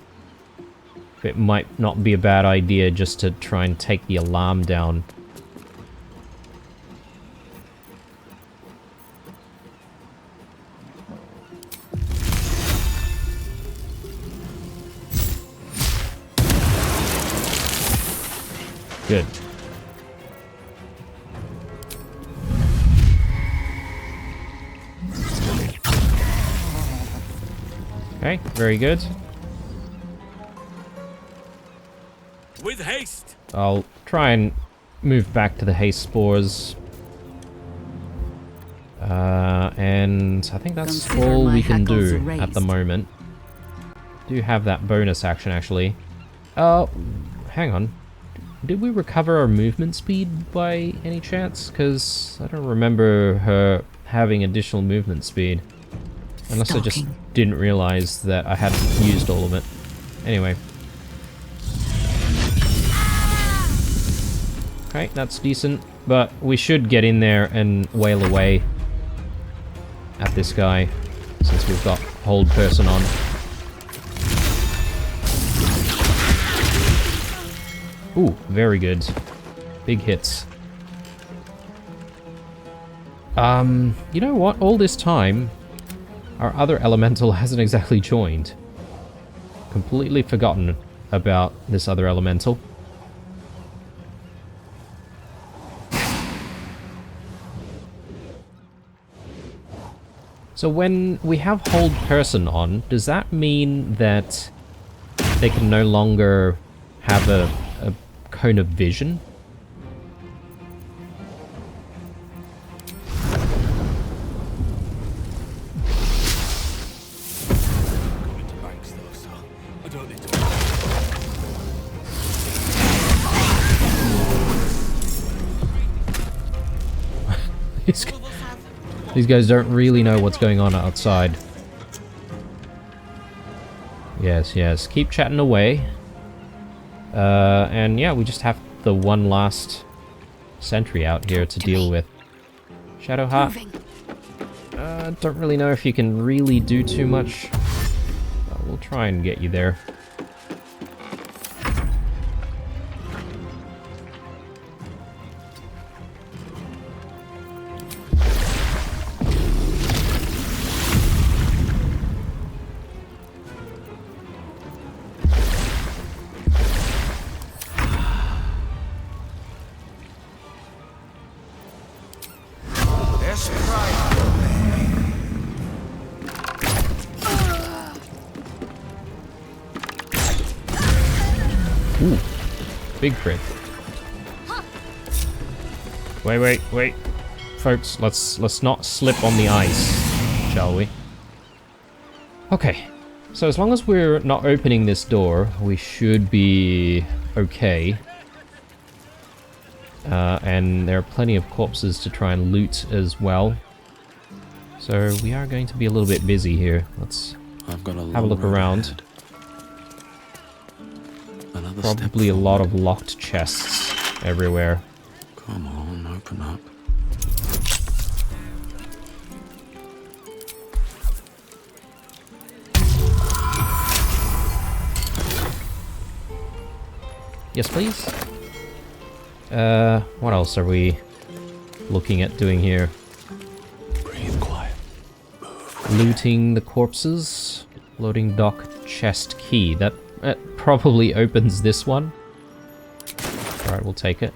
if it might not be a bad idea just to try and take the alarm down. Good. Okay, very good. With haste. I'll try and move back to the haste spores. And I think that's Consider all my we can hackles do raised. at the moment. Do have that bonus action, actually. Hang on. Did we recover our movement speed by any chance? Because I don't remember her having additional movement speed. Unless I just didn't realize that I hadn't used all of it. Anyway. Okay, that's decent. But we should get in there and wail away at this guy, since we've got hold person on. Ooh, very good. Big hits. You know what? All this time, our other elemental hasn't exactly joined. Completely forgotten about this other elemental. So when we have hold person on, does that mean that they can no longer have a cone of vision? These guys don't really know what's going on outside. Yes, yes. Keep chatting away. And yeah, we just have the one last sentry out here to deal with. Shadowheart. Don't really know if you can really do too much. We'll try and get you there. Ooh, big crit. Wait. Folks, let's not slip on the ice, shall we? Okay. So as long as we're not opening this door, we should be okay. And there are plenty of corpses to try and loot as well. So we are going to be a little bit busy here. Let's have a look around. Probably a lot of locked chests everywhere. Come on, open up. Yes, please. What else are we looking at doing here? Breathe quiet. Looting the corpses. Loading dock chest key. That probably opens this one. Alright, we'll take it.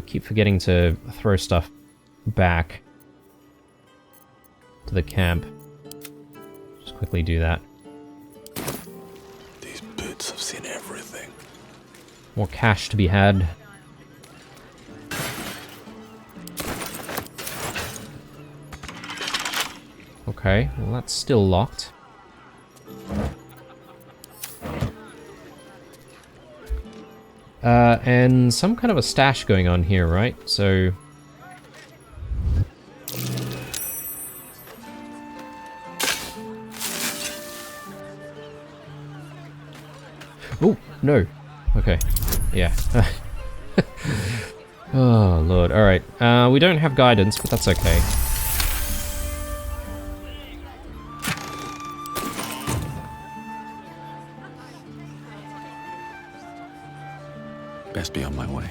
Keep forgetting to throw stuff back to the camp. Just quickly do that. These boots have seen everything. More cash to be had. Okay, well that's still locked. And some kind of a stash going on here, right? So... Oh, no. Okay. Yeah. Oh, Lord. Alright. We don't have guidance, but that's okay. Best be on my way.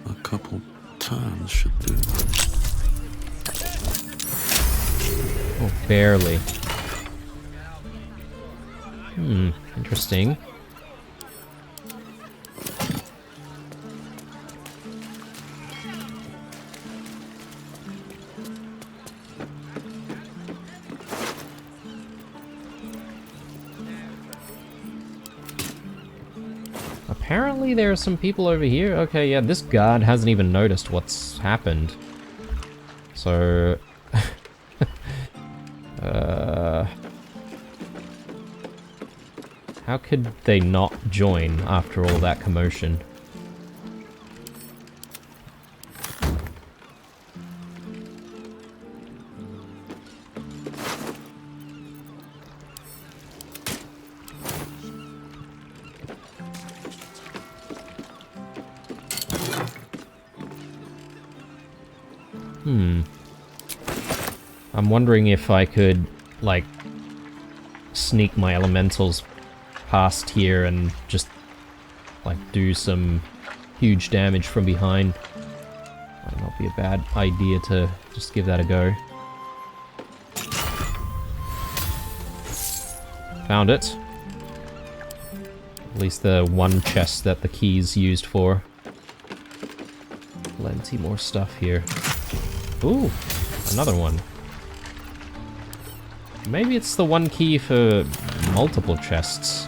A couple turns should do. Oh, barely. Interesting. Apparently there are some people over here. Okay, yeah, this guard hasn't even noticed what's happened. So... how could they not join after all that commotion? I'm wondering if I could, like, sneak my elementals past here and just, like, do some huge damage from behind. Might not be a bad idea to just give that a go. Found it. At least the one chest that the key's used for. Plenty more stuff here. Ooh, another one. Maybe it's the one key for multiple chests.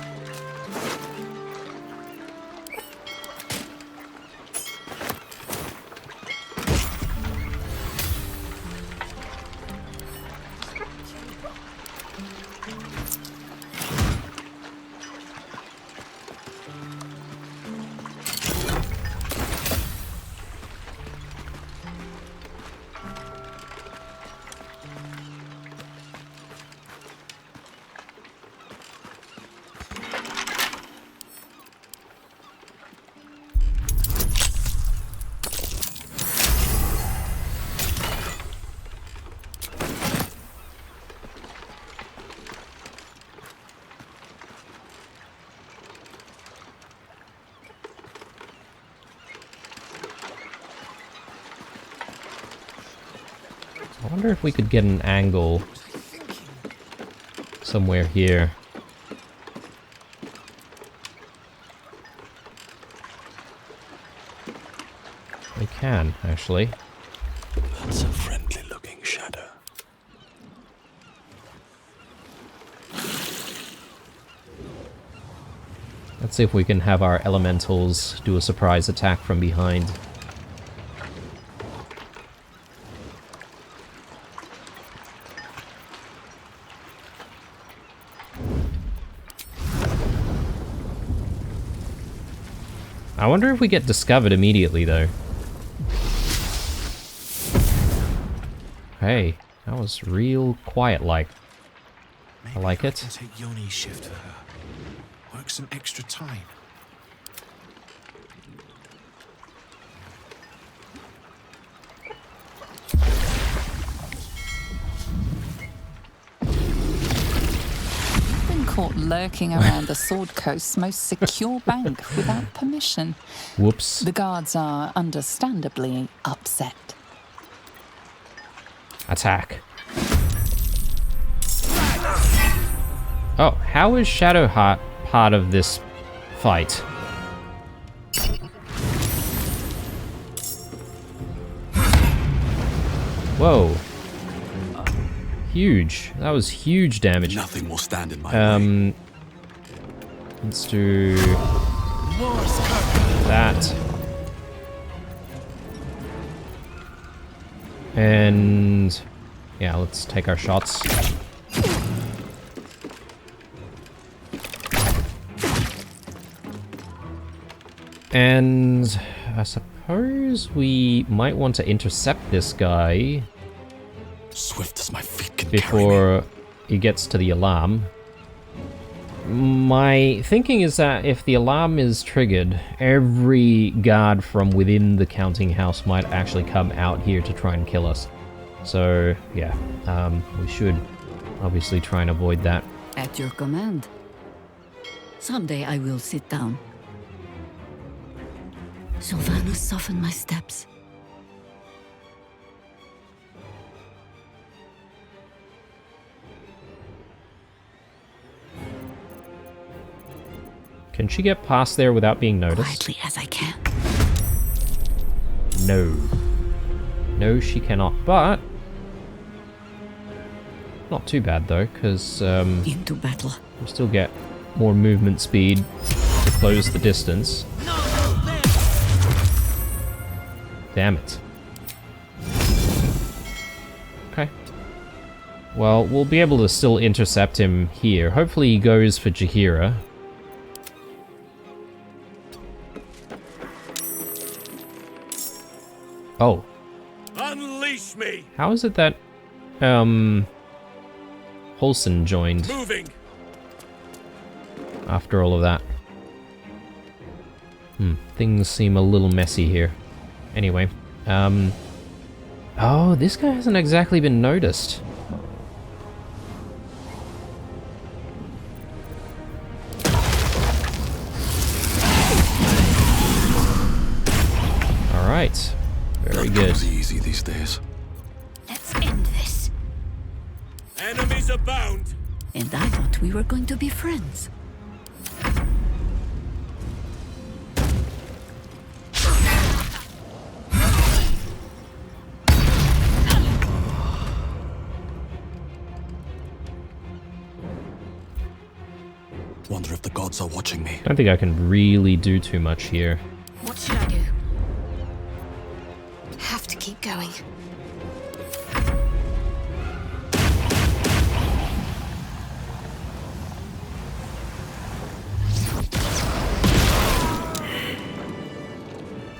I wonder if we could get an angle somewhere here. We can, actually. That's a friendly-looking shadow. Let's see if we can have our elementals do a surprise attack from behind. I wonder if we get discovered immediately, though. Hey, that was real quiet-like. I like it. Take Yoni's shift for her. Work some extra time. Caught lurking around the Sword Coast's most secure bank without permission. Whoops. The guards are understandably upset. Attack. Oh, how is Shadowheart part of this fight? Whoa. Huge. That was huge damage. Nothing will stand in my way. Let's do that. And yeah, let's take our shots. And I suppose we might want to intercept this guy swift as my feet can before he gets to the alarm. My thinking is that if the alarm is triggered, every guard from within the counting house might actually come out here to try and kill us. So, yeah, we should obviously try and avoid that. At your command. Someday I will sit down. Sylvanus, soften my steps. Can she get past there without being noticed? Quietly as I can. No. No, she cannot, but... not too bad, though, because, into battle. we still get more movement speed if close the distance. Damn it. Okay. Well, we'll be able to still intercept him here. Hopefully he goes for Jaheira. Oh. Unleash me! How is it that, Holson joined? Moving. After all of that. Things seem a little messy here. Anyway, oh, this guy hasn't exactly been noticed. Alright. Very good. Easy these days. Let's end this. Enemies abound. And I thought we were going to be friends. Wonder if the gods are watching me. Don't think I can really do too much here. What should I do? Have to keep going.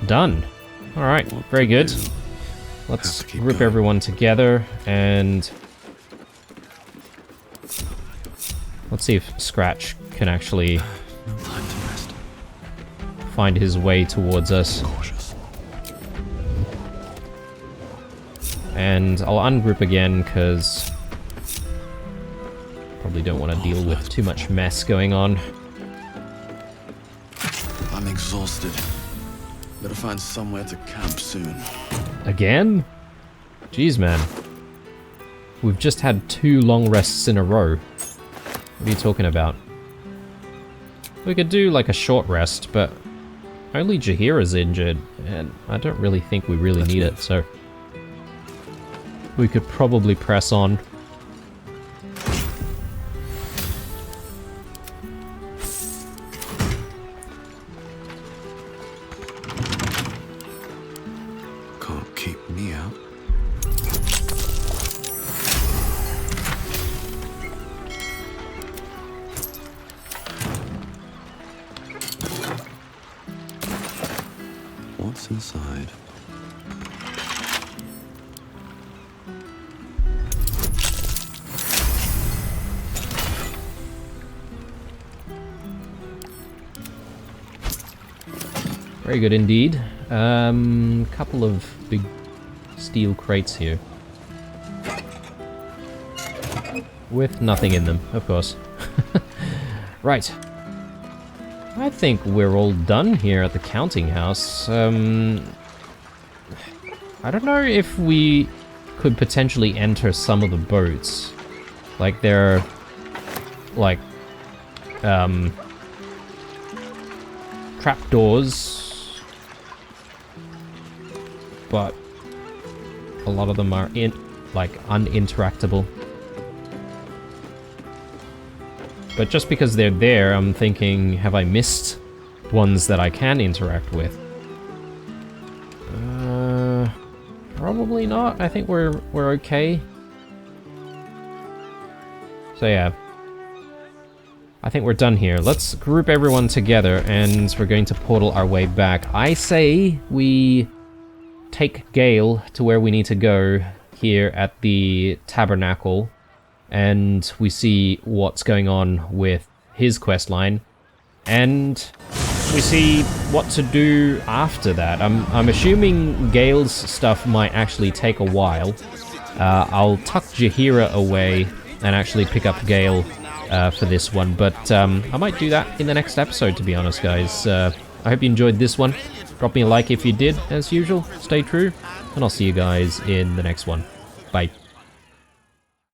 Done. Alright, very good. Let's group everyone together and let's see if Scratch can actually find his way towards us. And I'll ungroup again because probably don't want to deal with too much mess going on. I'm exhausted. Better find somewhere to camp soon. Again? Jeez, man. We've just had 2 long rests in a row. What are you talking about? We could do like a short rest, but only Jaheira's injured, and I don't really think we really need it, so we could probably press on. Can't keep me out. What's inside? Very good indeed. Couple of big steel crates here. With nothing in them, of course. Right. I think we're all done here at the counting house. I don't know if we could potentially enter some of the boats. Like they're like trapdoors, but a lot of them are uninteractable. But just because they're there, I'm thinking, have I missed ones that I can interact with? Probably not. I think we're okay. So yeah. I think we're done here. Let's group everyone together and we're going to portal our way back. I say we take Gale to where we need to go here at the Tabernacle, and we see what's going on with his questline, and we see what to do after that. I'm assuming Gale's stuff might actually take a while. I'll tuck Jaheira away and actually pick up Gale for this one, but I might do that in the next episode, to be honest, guys. I hope you enjoyed this one. Drop me a like if you did, as usual. Stay true, and I'll see you guys in the next one. Bye.